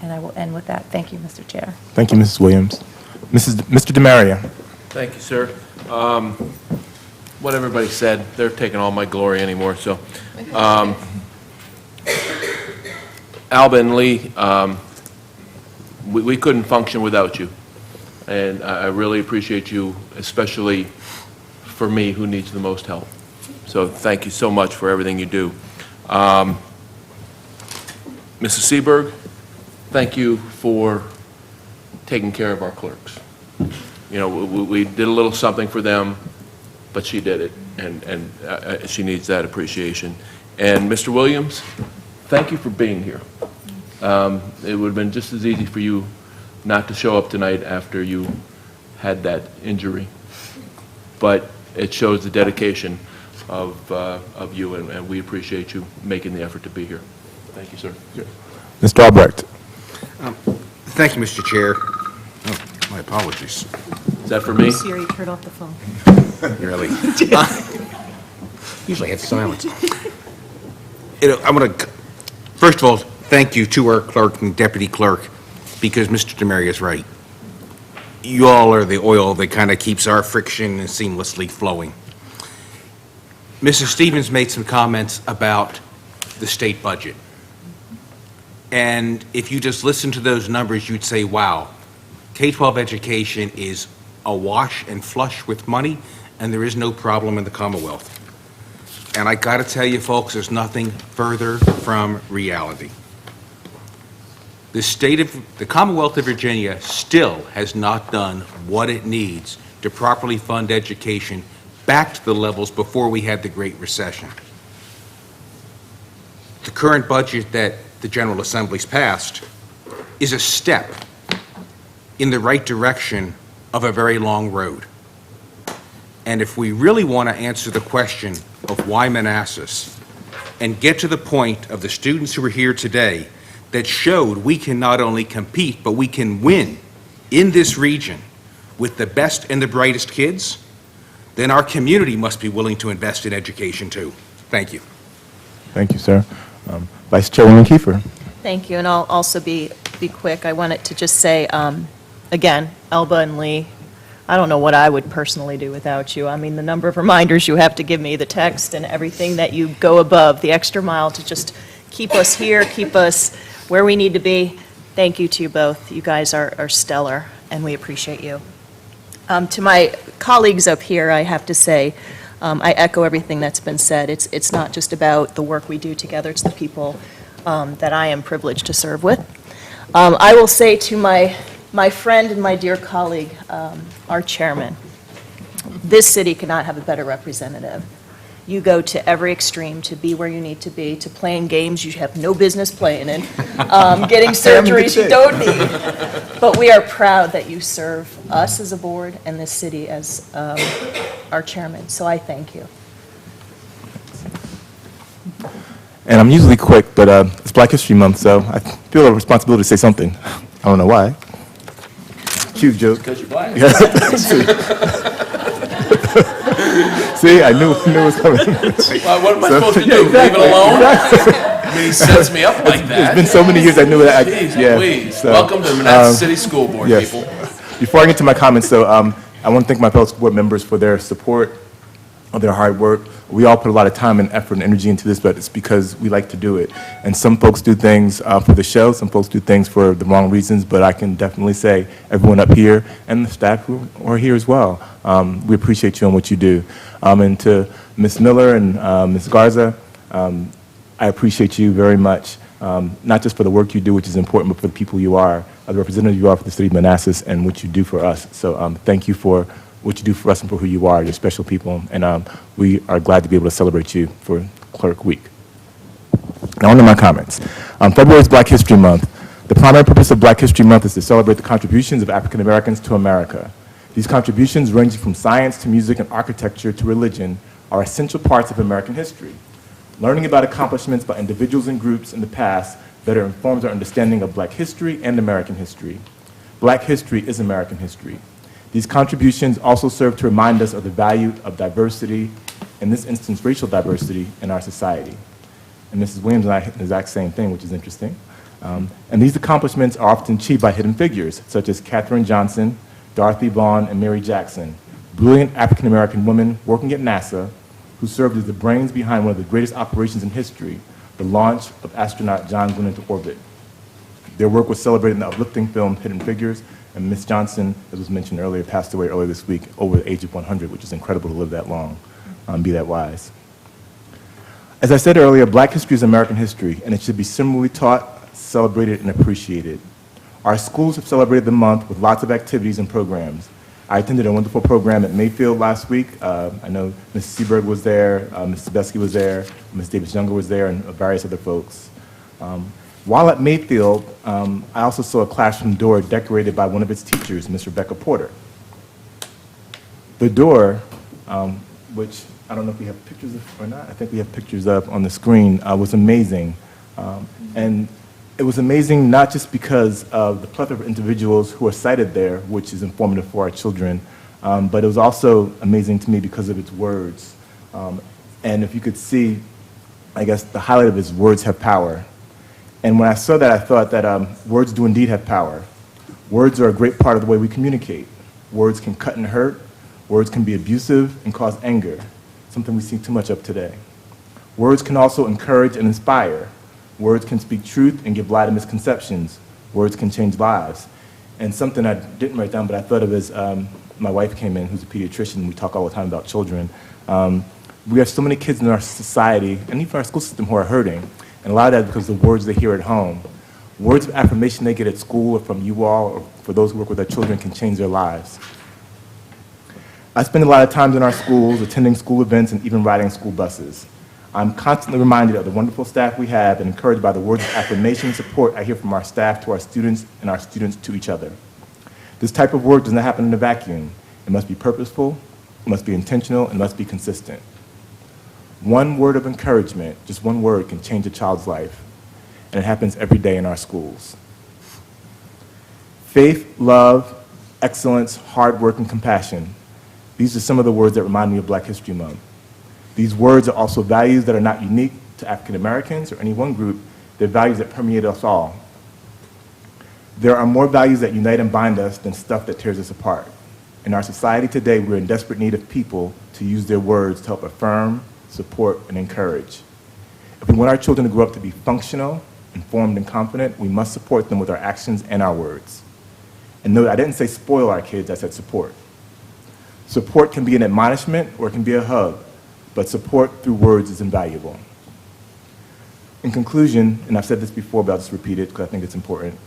And I will end with that. Thank you, Mr. Chair. Thank you, Mrs. Williams. Mr. DeMaria. Thank you, sir. What everybody said, they're taking all my glory anymore, so. Alba and Lee, we couldn't function without you. And I really appreciate you, especially for me, who needs the most help. So thank you so much for everything you do. Mrs. Seberg, thank you for taking care of our clerks. You know, we did a little something for them, but she did it, and she needs that appreciation. And Mr. Williams, thank you for being here. It would have been just as easy for you not to show up tonight after you had that injury, but it shows the dedication of you, and we appreciate you making the effort to be here. Thank you, sir. Mr. Albrecht. Thank you, Mr. Chair. Oh, my apologies. Is that for me? Siri, turn off the phone. Really? Usually it's silence. I'm going to, first of all, thank you to our clerk and deputy clerk, because Mr. DeMaria is right. You all are the oil that kind of keeps our friction seamlessly flowing. Mrs. Stevens made some comments about the state budget. And if you just listen to those numbers, you'd say, wow, K-12 education is awash and flush with money, and there is no problem in the Commonwealth. And I got to tell you, folks, there's nothing further from reality. The Commonwealth of Virginia still has not done what it needs to properly fund education back to the levels before we had the Great Recession. The current budget that the General Assembly's passed is a step in the right direction of a very long road. And if we really want to answer the question of why Manassas and get to the point of the students who are here today that showed we can not only compete, but we can win in this region with the best and the brightest kids, then our community must be willing to invest in education too. Thank you. Thank you, sir. Vice Chairwoman Kiefer. Thank you, and I'll also be quick. I wanted to just say, again, Alba and Lee, I don't know what I would personally do without you. I mean, the number of reminders you have to give me, the text and everything that you go above, the extra mile to just keep us here, keep us where we need to be. Thank you to you both. You guys are stellar, and we appreciate you. To my colleagues up here, I have to say, I echo everything that's been said. It's not just about the work we do together, it's the people that I am privileged to serve with. I will say to my friend and my dear colleague, our chairman, this city could not have a better representative. You go to every extreme to be where you need to be, to playing games you have no business playing in, getting surgeries you don't need. But we are proud that you serve us as a board and this city as our chairman, so I thank you. And I'm usually quick, but it's Black History Month, so I feel a responsibility to say something. I don't know why. Cute joke. Because you're black. See, I knew it was coming. Well, what am I supposed to do? Exactly, Leave it alone? exactly. I mean, he sets me up like that. It's been so many years I knew that. Jeez Louise. Welcome to the Manassas City School Board, yes. people. Before I get to my comments, though, I want to thank my fellow school board members for their support, of their hard work. We all put a lot of time and effort and energy into this, but it's because we like to do it. And some folks do things for the show, some folks do things for the wrong reasons, but I can definitely say everyone up here and the staff who are here as well, we appreciate you and what you do. And to Ms. Miller and Ms. Garza, I appreciate you very much, not just for the work you do, which is important, but for the people you are, the representative you are for the city of Manassas and what you do for us. So thank you for what you do for us and for who you are. You're special people, and we are glad to be able to celebrate you for Clerk Week. Now on to my comments. February is Black History Month. The primary purpose of Black History Month is to celebrate the contributions of African Americans to America. These contributions, ranging from science to music and architecture to religion, are essential parts of American history. Learning about accomplishments by individuals and groups in the past better informs our understanding of Black history and American history. Black history is American history. These contributions also serve to remind us of the value of diversity, in this instance racial diversity, in our society. And Mrs. Williams and I hit the exact same thing, which is interesting. And these accomplishments are often achieved by hidden figures, such as Katherine Johnson, Dorothy Vaughan, and Mary Jackson, brilliant African-American women working at NASA who served as the brains behind one of the greatest operations in history, the launch of astronaut John Glenn into orbit. Their work was celebrated in the uplifting film Hidden Figures, and Ms. Johnson, as was mentioned earlier, passed away earlier this week over the age of 100, which is incredible to live that long, be that wise. As I said earlier, Black history is American history, and it should be similarly taught, celebrated, and appreciated. Our schools have celebrated the month with lots of activities and programs. I attended a wonderful program at Mayfield last week. I know Mrs. Seberg was there, Mrs. Sebesky was there, Ms. Davis-Younger was there, and various other folks. While at Mayfield, I also saw a classroom door decorated by one of its teachers, Ms. Rebecca Porter. The door, which I don't know if we have pictures of or not, I think we have pictures of on the screen, was amazing. And it was amazing not just because of the plethora of individuals who are cited there, which is informative for our children, but it was also amazing to me because of its words. And if you could see, I guess the highlight of its words have power. And when I saw that, I thought that words do indeed have power. Words are a great part of the way we communicate. Words can cut and hurt. Words can be abusive and cause anger, something we see too much of today. Words can also encourage and inspire. Words can speak truth and give light to misconceptions. Words can change lives. And something I didn't write down, but I thought of as my wife came in, who's a pediatrician. We talk all the time about children. We have so many kids in our society, and even our school system, who are hurting. And a lot of that is because of the words they hear at home. Words of affirmation they get at school or from you all or for those who work with our children can change their lives. I spend a lot of time in our schools, attending school events, and even riding school buses. I'm constantly reminded of the wonderful staff we have and encouraged by the words of affirmation and support I hear from our staff to our students and our students to each other. This type of work does not happen in a vacuum. It must be purposeful, it must be intentional, and it must be consistent. One word of encouragement, just one word, can change a child's life, and it happens every day in our schools. Faith, love, excellence, hard work, and compassion. These are some of the words that remind me of Black History Month. These words are also values that are not unique to African Americans or any one group. They're values that permeate us all. There are more values that unite and bind us than stuff that tears us apart. In our society today, we're in desperate need of people to use their words to help affirm, support, and encourage. If we want our children to grow up to be functional, informed, and confident, we must support them with our actions and our words. And note, I didn't say spoil our kids, I said support. Support can be an admonishment or it can be a hug, but support through words is invaluable. In conclusion, and I've said this before, but I'll just repeat it because I think it's important,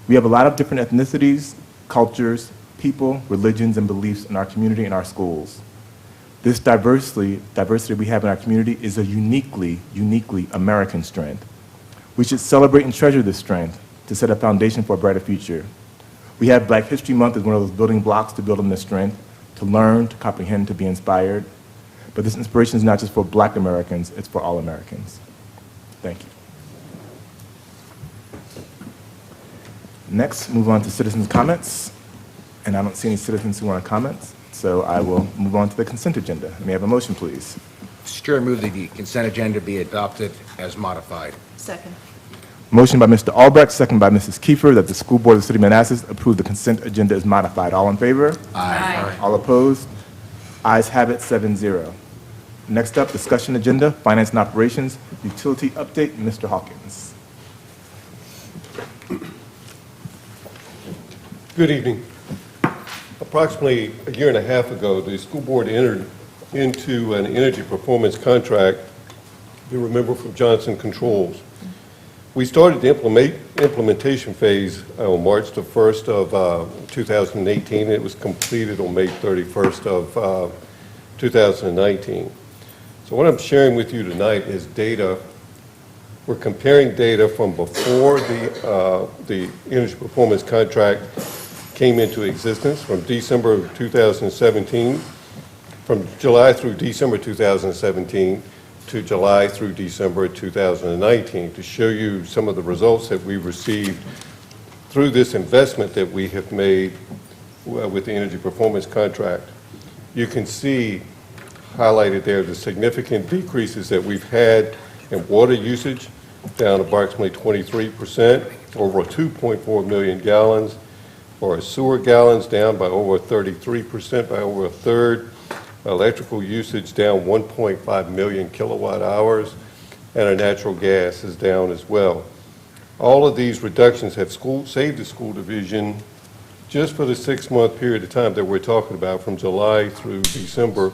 we have a lot of different ethnicities, cultures, people, religions, and beliefs in our community and our schools. This diversity we have in our community is a uniquely American strength. We should celebrate and treasure this strength to set a foundation for a brighter future. We have Black History Month as one of those building blocks to build on this strength, to learn, to comprehend, to be inspired. But this inspiration is not just for Black Americans, it's for all Americans. Thank you. Next, move on to citizens' comments. And I don't see any citizens who want to comment, so I will move on to the consent agenda. May I have a motion, please? Mr. Chair, I move that the consent agenda be adopted as modified. Second. Motion by Mr. Albrecht, second by Mrs. Kiefer, that the School Board of the City of Manassas approve the consent agenda as modified. All in favor? Aye. All opposed? Ayes have it, 7-0. Next up, discussion agenda, finance and operations, utility update, Mr. Hawkins. Good evening. Approximately a year and a half ago, the school board entered into an energy performance contract, you remember, from Johnson Controls. We started the implementation phase on March the 1st of 2018, and it was completed on May 31st of 2019. So what I'm sharing with you tonight is data. We're comparing data from before the energy performance contract came into existence, from December of 2017, from July through December 2017 to July through December 2019, to show you some of the results that we've received through this investment that we have made with the energy performance contract. You can see highlighted there the significant decreases that we've had in water usage, down approximately 23%, over 2.4 million gallons, or sewer gallons down by over 33%, by over a third. Electrical usage down 1.5 million kilowatt hours, and our natural gas is down as well. All of these reductions have saved the school division, just for the 6-month period of time that we're talking about, from July through December,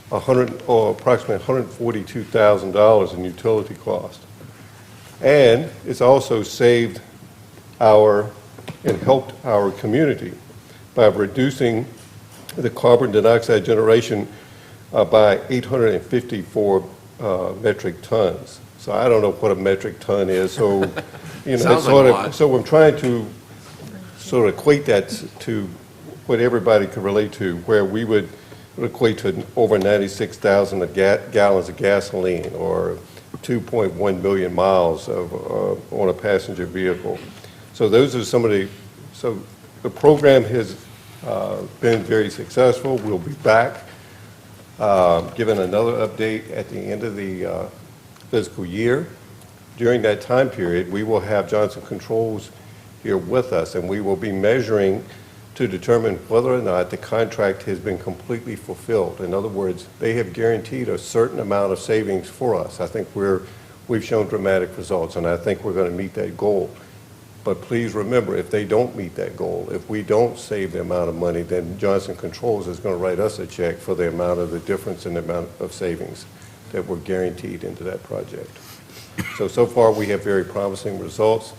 approximately $142,000 in utility cost. And it's also saved and helped our community by reducing the carbon dioxide generation by 854 metric tons. So I don't know what a metric ton is. So, you know, Sounds like a lot. so I'm trying to sort of equate that to what everybody could relate to, where we would equate to over 96,000 gallons of gasoline, or 2.1 million miles on a passenger vehicle. So those are some of so the program has been very successful. We'll be back giving another update at the end of the fiscal year. During that time period, we will have Johnson Controls here with us, and we will be measuring to determine whether or not the contract has been completely fulfilled. In other words, they have guaranteed a certain amount of savings for us. I think we've shown dramatic results, and I think we're going to meet that goal. But please remember, if they don't meet that goal, if we don't save the amount of money, then Johnson Controls is going to write us a check for the amount of the difference in the amount of savings that were guaranteed into that project. So far we have very promising results,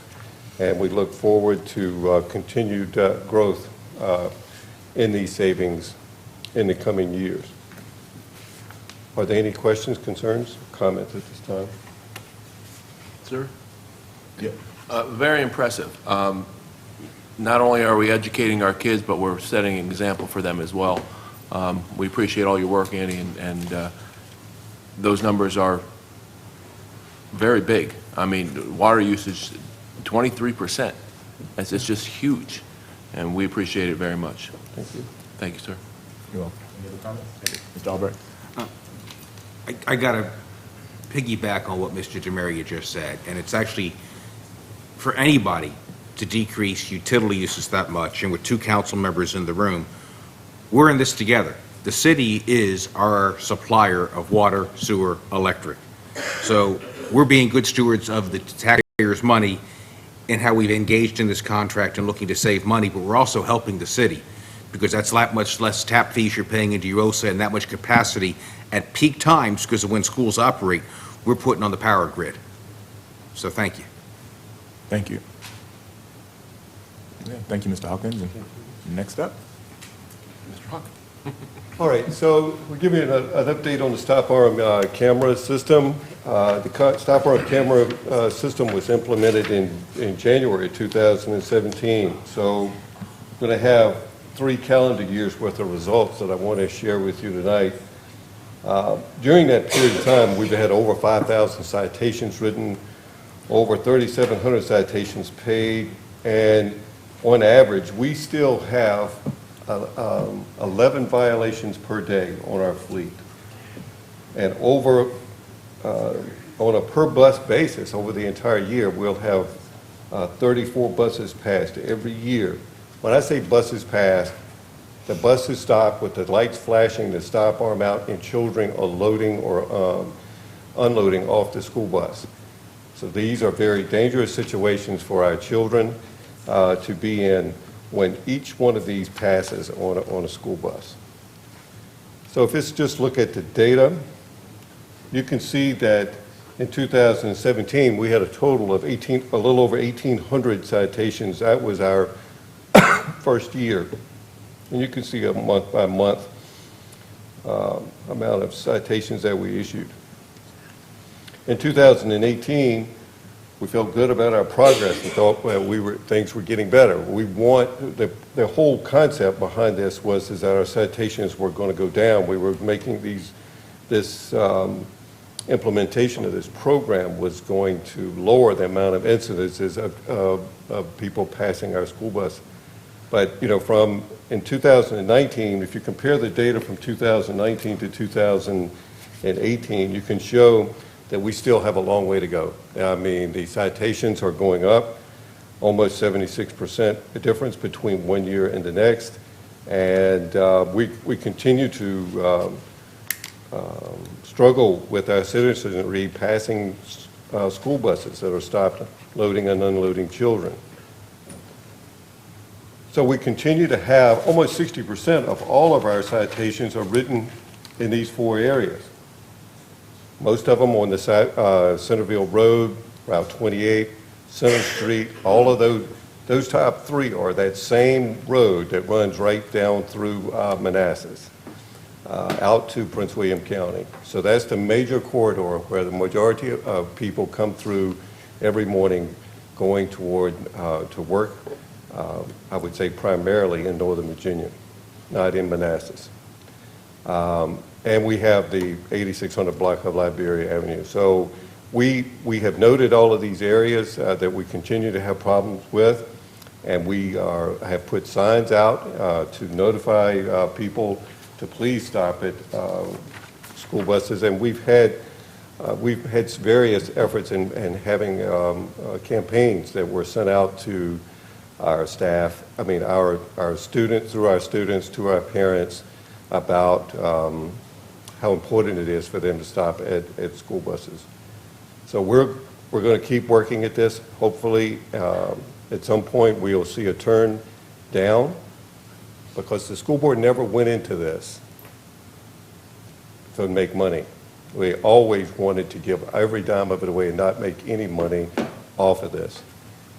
and we look forward to continued growth in these savings in the coming years. Are there any questions, concerns, comments at this time? Sir? Yeah. Very impressive. Not only are we educating our kids, but we're setting an example for them as well. We appreciate all your work, Andy, and those numbers are very big. I mean, water usage, 23%. It's just huge, and we appreciate it very much. Thank you. Thank you, sir. You're welcome. Any other comments? Mr. Albrecht? I got to piggyback on what Mr. Demaria just said, and it's actually, for anybody to decrease utility uses that much, and with 2 council members in the room, We're in this together. The city is our supplier of water, sewer, electric. So we're being good stewards of the taxpayers' money in how we've engaged in this contract and looking to save money, but we're also helping the city, because that's that much less tap fees you're paying into EROSA and that much capacity at peak times, because of when schools operate, we're putting on the power grid. So thank you. Thank you. Yeah, thank you, Mr. Hawkins. And next up, Mr. Hawkins. All right, so we'll give you an update on the stop arm camera system. The stop arm camera system was implemented in January 2017. So we're going to have 3 calendar years worth of results that I want to share with you tonight. During that period of time, we've had over 5,000 citations written, over 3,700 citations paid, and on average, we still have 11 violations per day on our fleet. And over, on a per bus basis, over the entire year, we'll have 34 buses passed every year. When I say buses passed, the bus is stopped with the lights flashing, the stop arm out, and children are loading or unloading off the school bus. So these are very dangerous situations for our children to be in when each one of these passes on a school bus. So if it's just look at the data, you can see that in 2017, we had a total of a little over 1,800 citations. That was our first year. And you can see a month by month amount of citations that we issued. In 2018, we felt good about our progress and thought, well, things were getting better. We want, the whole concept behind this was that our citations were going to go down. We were making this implementation of this program was going to lower the amount of incidences of people passing our school bus. But, you know, in 2019, if you compare the data from 2019 to 2018, you can show that we still have a long way to go. I mean, the citations are going up, almost 76%, the difference between one year and the next. And we continue to struggle with our citizenry passing school buses that are stopped loading and unloading children. So we continue to have almost 60% of all of our citations are written in these 4 areas. Most of them on the Centerville Road, Route 28, Center Street, all of those top 3 are that same road that runs right down through Manassas, out to Prince William County. So that's the major corridor where the majority of people come through every morning going toward to work. I would say primarily in Northern Virginia, not in Manassas. And we have the 8600 block of Liberia Avenue. So we have noted all of these areas that we continue to have problems with, and we have put signs out to notify people to please stop at school buses. And we've had various efforts in having campaigns that were sent out to our staff, our students, through our students to our parents about how important it is for them to stop at school buses. So we're going to keep working at this. Hopefully, at some point, we'll see a turn down, because the school board never went into this to make money. We always wanted to give every dime of it away and not make any money off of this.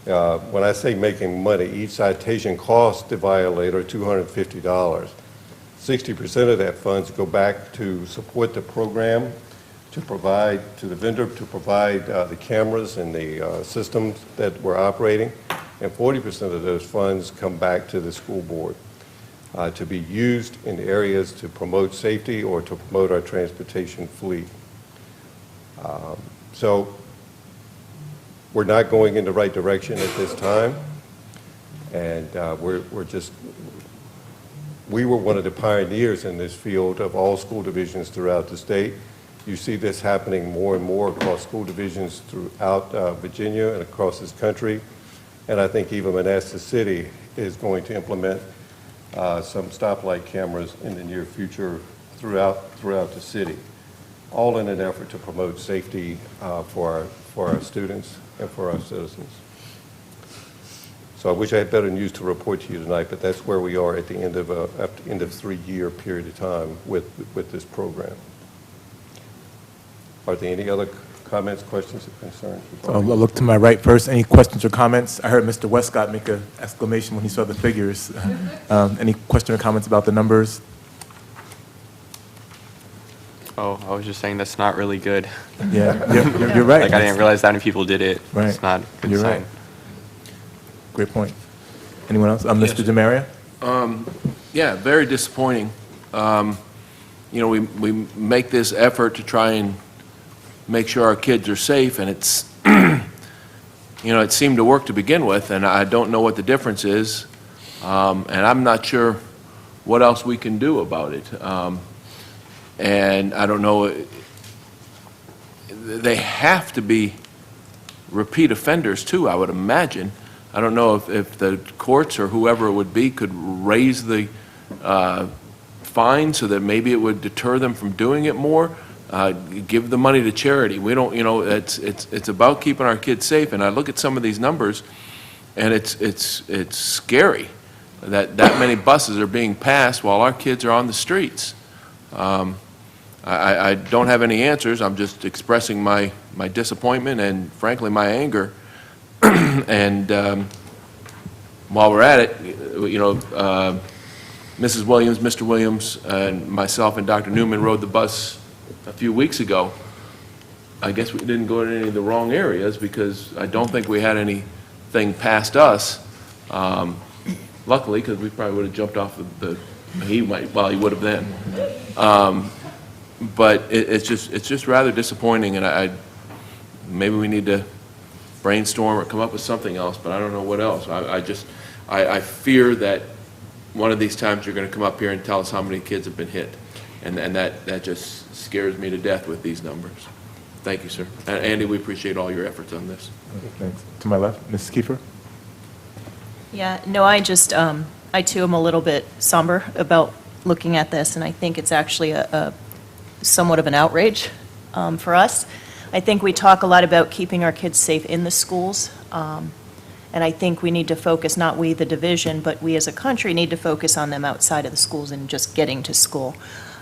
When I say making money, each citation costs the violator $250. 60% of that funds go back to support the program, to provide to the vendor, to provide the cameras and the systems that we're operating, and 40% of those funds come back to the school board to be used in areas to promote safety or to promote our transportation fleet. So we're not going in the right direction at this time, and we were one of the pioneers in this field of all school divisions throughout the state. You see this happening more and more across school divisions throughout Virginia and across this country. And I think even Manassas City is going to implement some stoplight cameras in the near future throughout the city, all in an effort to promote safety for our students and for our citizens. So I wish I had better news to report to you tonight, but that's where we are at the end of a 3-year period of time with this program. Are there any other comments, questions, or concerns? I'll look to my right first. Any questions or comments? I heard Mr. Westcott make an exclamation when he saw the figures. Any question or comments about the numbers? Oh, I was just saying that's not really good. Yeah, you're right. Like, I didn't realize that many people did it. Right. It's not a good You're sign. right. Great point. Anyone else? Mr. DeMaria? Yeah, very disappointing. We make this effort to try and make sure our kids are safe, and it's, it seemed to work to begin with, and I don't know what the difference is, and I'm not sure what else we can do about it. And I don't know, they have to be repeat offenders too, I would imagine. I don't know if the courts or whoever it would be could raise the fine so that maybe it would deter them from doing it more. Give the money to charity. We don't, it's about keeping our kids safe. And I look at some of these numbers, and it's scary that many buses are being passed while our kids are on the streets. I don't have any answers. I'm just expressing my disappointment and, frankly, my anger. And while we're at it, Mrs. Williams, Mr. Williams, and myself and Dr. Newman rode the bus a few weeks ago. I guess we didn't go to any of the wrong areas because I don't think we had anything past us. Luckily, because we probably would have jumped off he would have then. But it's just rather disappointing, and maybe we need to brainstorm or come up with something else, but I don't know what else. I fear that one of these times you're going to come up here and tell us how many kids have been hit, and that just scares me to death with these numbers. Thank you, sir. And Andy, we appreciate all your efforts on this. Thanks. To my left, Mrs. Kiefer? Yeah, no, I too am a little bit somber about looking at this, and I think it's actually a somewhat of an outrage for us. I think we talk a lot about keeping our kids safe in the schools, and I think we need to focus, not we, the division, but we as a country need to focus on them outside of the schools and just getting to school.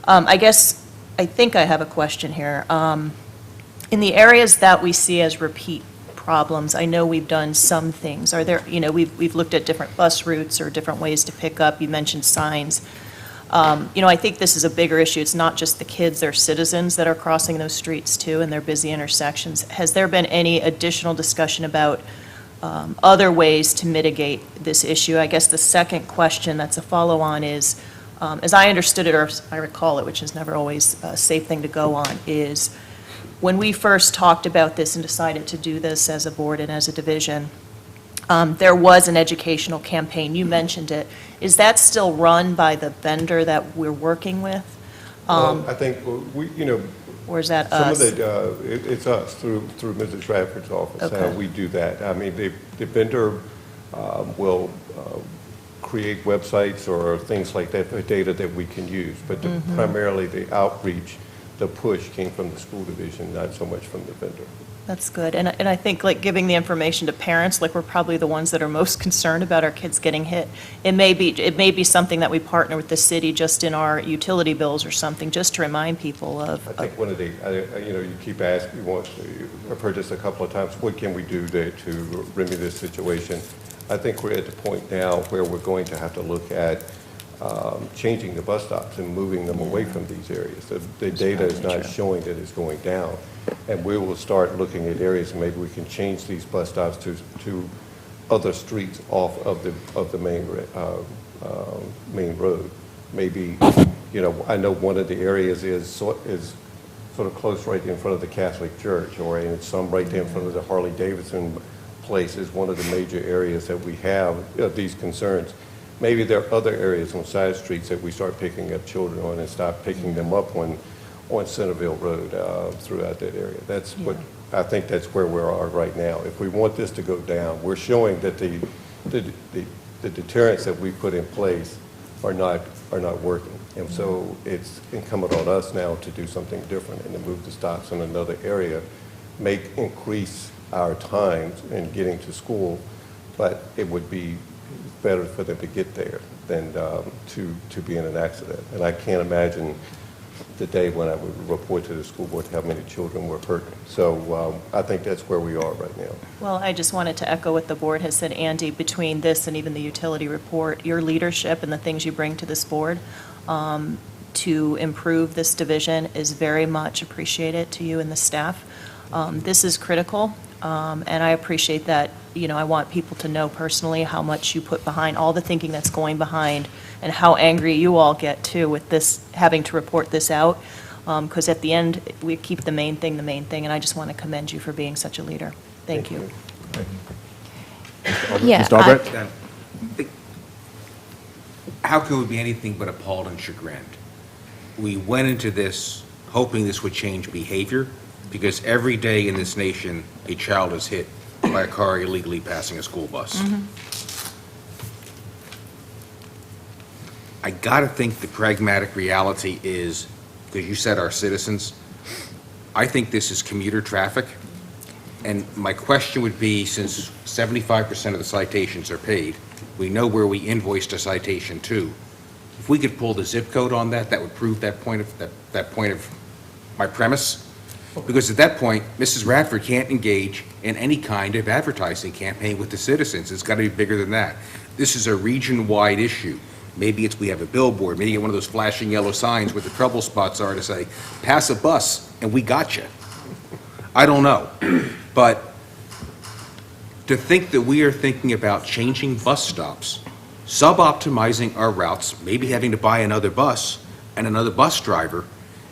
I think I have a question here. In the areas that we see as repeat problems, I know we've done some things. Are there, we've looked at different bus routes or different ways to pick up. You mentioned signs. I think this is a bigger issue. It's not just the kids, they're citizens that are crossing those streets too, and they're busy intersections. Has there been any additional discussion about other ways to mitigate this issue? I guess the second question that's a follow-on is, as I understood it, or as I recall it, which is never always a safe thing to go on, is when we first talked about this and decided to do this as a board and as a division, there was an educational campaign. You mentioned it. Is that still run by the vendor that we're working with? I think or is that some us? of it's us through Mrs. Stratford's office. Okay. We do that. I mean, the vendor will create websites or things like that for data that we can use, but primarily the outreach, the push came from the school division, not so much from the vendor. That's good. And I think, like, giving the information to parents, like, we're probably the ones that are most concerned about our kids getting hit. It may be something that we partner with the city just in our utility bills or something, just to remind people of. I think one of the, you keep asking, I've heard this a couple of times, what can we do to remedy this situation? I think we're at the point now where we're going to have to look at changing the bus stops and moving them away from these areas. The data is not showing that it's going down. And we will start looking at areas, and maybe we can change these bus stops to other streets off of the main road. Maybe, I know one of the areas is sort of close right in front of the Catholic Church, or in some right there in front of the Harley Davidson place is one of the major areas that we have these concerns. Maybe there are other areas on side streets that we start picking up children on and stop picking them up on Centerville Road throughout that area. I think that's where we are right now. If we want this to go down, we're showing that the deterrents that we put in place are not working. And so it's incumbent on us now to do something different and to move the stops in another area, increase our times in getting to school, but it would be better for them to get there than to be in an accident. And I can't imagine the day when I would report to the school board how many children were hurt. So I think that's where we are right now. Well, I just wanted to echo what the board has said, Andy, between this and even the utility report, your leadership and the things you bring to this board to improve this division is very much appreciated to you and the staff. This is critical, and I appreciate that. You know, I want people to know personally how much you put behind all the thinking that's going behind and how angry you all get too with this, having to report this out. Because at the end, we keep the main thing, and I just want to commend you for being such a leader. Thank you. Yeah, Mr. Albrecht? How can we be anything but appalled and chagrined? We went into this hoping this would change behavior, because every day in this nation, a child is hit by a car illegally passing a school bus. I gotta think the pragmatic reality is, because you said our citizens, I think this is commuter traffic. And my question would be, since 75% of the citations are paid, we know where we invoiced a citation to. If we could pull the zip code on that, that would prove that point of my premise. Because at that point, Mrs. Radford can't engage in any kind of advertising campaign with the citizens. It's got to be bigger than that. This is a region-wide issue. Maybe we have a billboard, maybe one of those flashing yellow signs where the trouble spots are to say, pass a bus and we got you. I don't know. But to think that we are thinking about changing bus stops, sub-optimizing our routes, maybe having to buy another bus and another bus driver,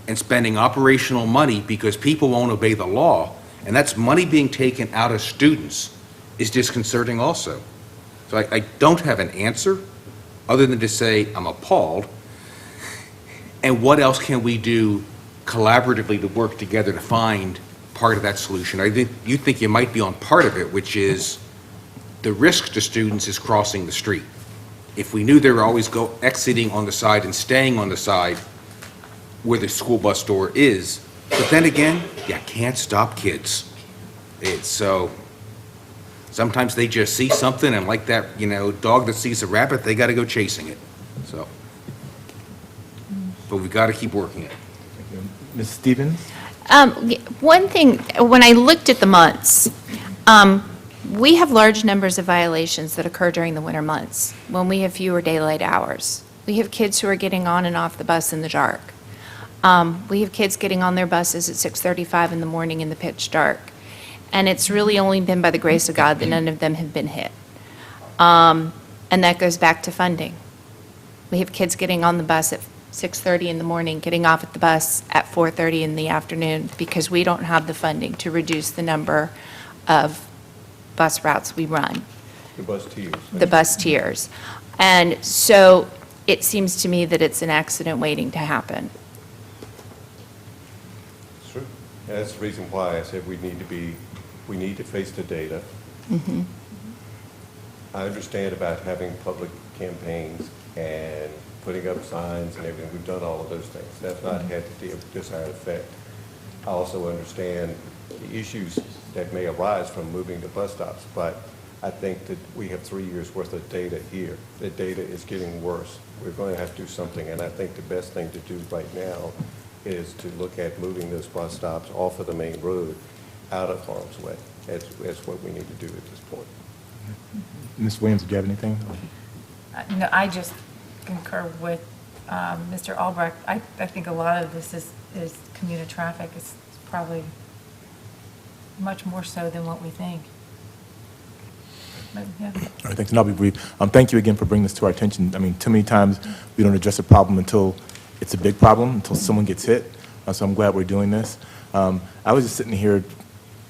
and spending operational money because people won't obey the law, and that's money being taken out of students, is disconcerting also. So I don't have an answer other than to say I'm appalled, and what else can we do collaboratively to work together to find part of that solution? I think you think you might be on part of it, which is the risk to students is crossing the street. If we knew they were always exiting on the side and staying on the side where the school bus door is, but then again, you can't stop kids. It's so, sometimes they just see something and like that, dog that sees a rabbit, they gotta go chasing it, so. But we gotta keep working it. Ms. Stevens? One thing, when I looked at the months, we have large numbers of violations that occur during the winter months when we have fewer daylight hours. We have kids who are getting on and off the bus in the dark. We have kids getting on their buses at 6:35 in the morning in the pitch dark. And it's really only been by the grace of God that none of them have been hit. And that goes back to funding. We have kids getting on the bus at 6:30 in the morning, getting off at the bus at 4:30 in the afternoon because we don't have the funding to reduce the number of bus routes we run. The bus tiers. The bus tiers. And so it seems to me that it's an accident waiting to happen. It's true. And that's the reason why I said we need to face the data. I understand about having public campaigns and putting up signs and everything. We've done all of those things. That's not had the desired effect. I also understand the issues that may arise from moving the bus stops, but I think that we have 3 years worth of data here. The data is getting worse. We're going to have to do something, and I think the best thing to do right now is to look at moving those bus stops off of the main road out of harm's way. That's what we need to do at this point. Ms. Williams, do you have anything? No, I just concur with Mr. Albrecht. I think a lot of this is commuter traffic. It's probably much more so than what we think. But, yeah. All right, thanks, and I'll be brief. Thank you again for bringing this to our attention. I mean, too many times we don't address a problem until it's a big problem, until someone gets hit. So I'm glad we're doing this. I was just sitting here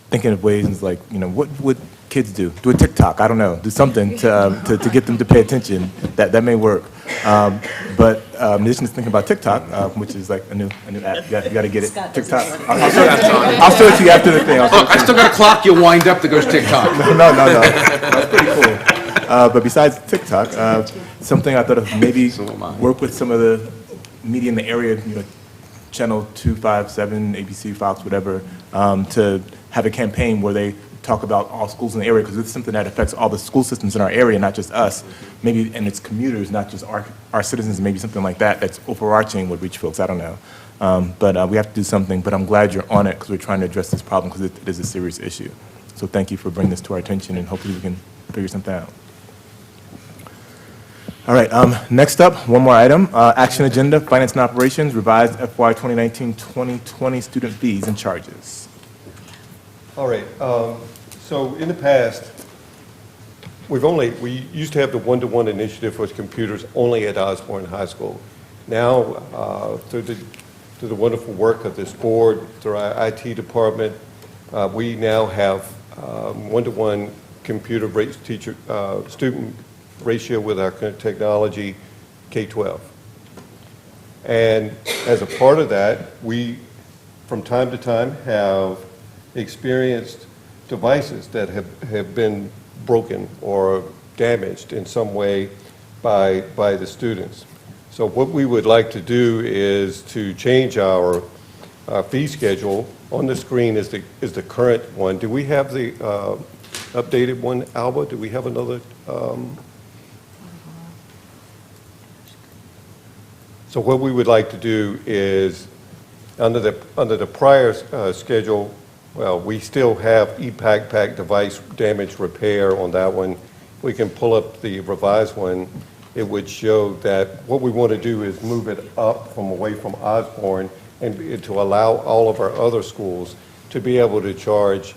thinking of ways, and it's like, what would kids do? Do a TikTok, I don't know. Do something to get them to pay attention. That may work. But in addition to thinking about TikTok, which is like a new app, you got to get it. TikTok. I'll show it to you after the thing. Look, I still got a clock you wind up that goes TikTok. No. That's pretty cool. But besides TikTok, something I thought of maybe work with some of the media in the area, Channel 257, ABC, Fox, whatever, to have a campaign where they talk about all schools in the area, because it's something that affects all the school systems in our area, not just us, maybe, and its commuters, not just our citizens, maybe something like that that's overarching would reach folks, I don't know. But we have to do something, but I'm glad you're on it, because we're trying to address this problem, because it is a serious issue. So thank you for bringing this to our attention, and hopefully we can figure something out. All right, next up, one more item, action agenda, finance and operations, revised FY 2019-2020 student fees and charges. All right, so in the past, we used to have the one-to-one initiative for computers only at Osborne High School. Now, through the wonderful work of this board, through our IT department, we now have one-to-one computer student ratio with our technology K-12. And as a part of that, we, from time to time, have experienced devices that have been broken or damaged in some way by the students. So what we would like to do is to change our fee schedule. On the screen is the current one. Do we have the updated one, Alba? Do we have another? So what we would like to do is, under the prior schedule, well, we still have ePack device damage repair on that one. We can pull up the revised one. It would show that what we want to do is move it up from away from Osborne and to allow all of our other schools to be able to charge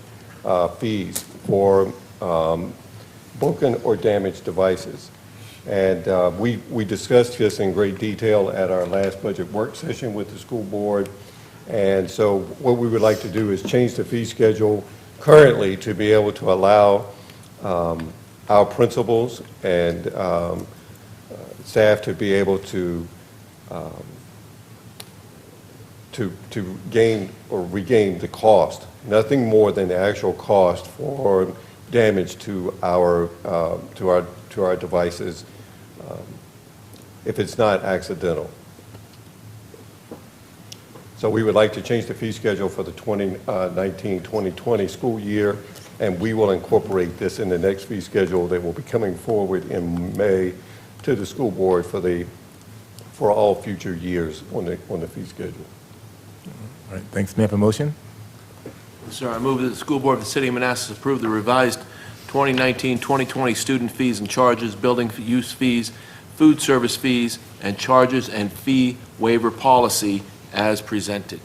fees for broken or damaged devices. And we discussed this in great detail at our last budget work session with the school board. And so what we would like to do is change the fee schedule currently to be able to allow our principals and staff to be able to gain or regain the cost, nothing more than the actual cost for damage to our devices if it's not accidental. So we would like to change the fee schedule for the 2019-2020 school year, and we will incorporate this in the next fee schedule that will be coming forward in May to the school board for all future years on the fee schedule. All right, thanks. May I have a motion? Sir, I move that the school board of the city of Manassas approve the revised 2019-2020 student fees and charges, building use fees, food service fees, and charges and fee waiver policy as presented.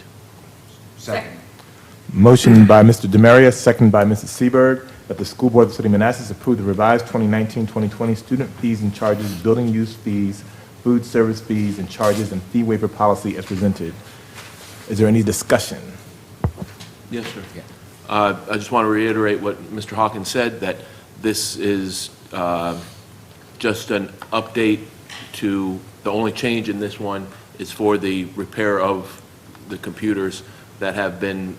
Second. Motion by Mr. Demaria, second by Mrs. Seberg, that the school board of the city of Manassas approve the revised 2019-2020 student fees and charges, building use fees, food service fees, and charges and fee waiver policy as presented. Is there any discussion? Yes, sir. I just want to reiterate what Mr. Hawkins said, that this is just an update to, the only change in this one is for the repair of the computers that have been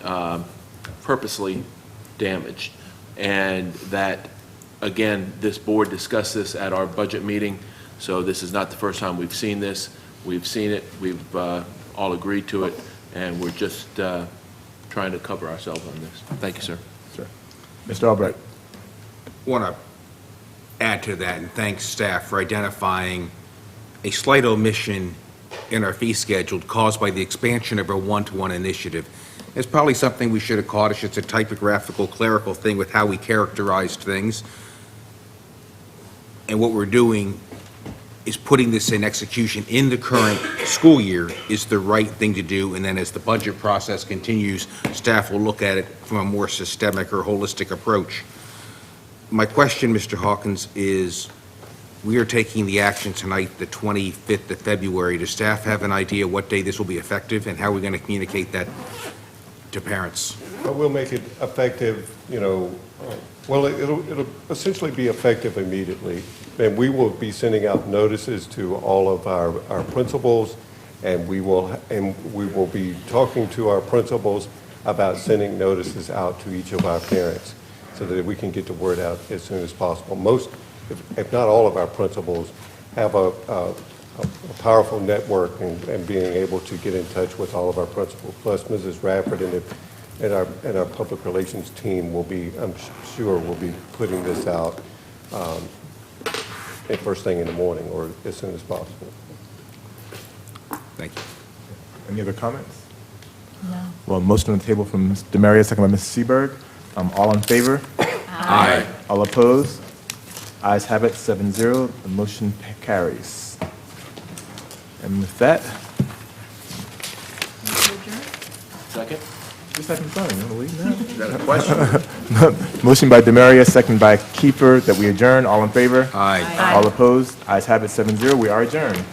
purposely damaged. And that, again, this board discussed this at our budget meeting, so this is not the first time we've seen this. We've seen it, we've all agreed to it, and we're just trying to cover ourselves on this. Thank you, sir. Sure. Mr. Albright. Want to add to that and thank staff for identifying a slight omission in our fee schedule caused by the expansion of our one-to-one initiative. It's probably something we should have caught. It's just a typographical, clerical thing with how we characterized things. And what we're doing is putting this in execution in the current school year is the right thing to do. And then as the budget process continues, staff will look at it from a more systemic or holistic approach. My question, Mr. Hawkins, is we are taking the action tonight, the 25th of February. Does staff have an idea what day this will be effective and how we're going to communicate that to parents? But we'll make it effective, well, it'll essentially be effective immediately. And we will be sending out notices to all of our principals, and we will be talking to our principals about sending notices out to each of our parents so that we can get the word out as soon as possible. Most, if not all of our principals have a powerful network and being able to get in touch with all of our principals. Plus, Mrs. Rafford and our public relations team will be, I'm sure, will be putting this out first thing in the morning or as soon as possible. Thank you. Any other comments? No. Well, motion on the table from Mr. Demaria, second by Mrs. Seberg. All in favor? Aye. All opposed? Ayes have it, 7-0. The motion carries. And with that, Second? just having fun, you want to leave now? Is that a question? Motion by Demaria, second by Kiefer, that we adjourn. All in favor? Aye. All opposed? Ayes have it, 7-0. We are adjourned.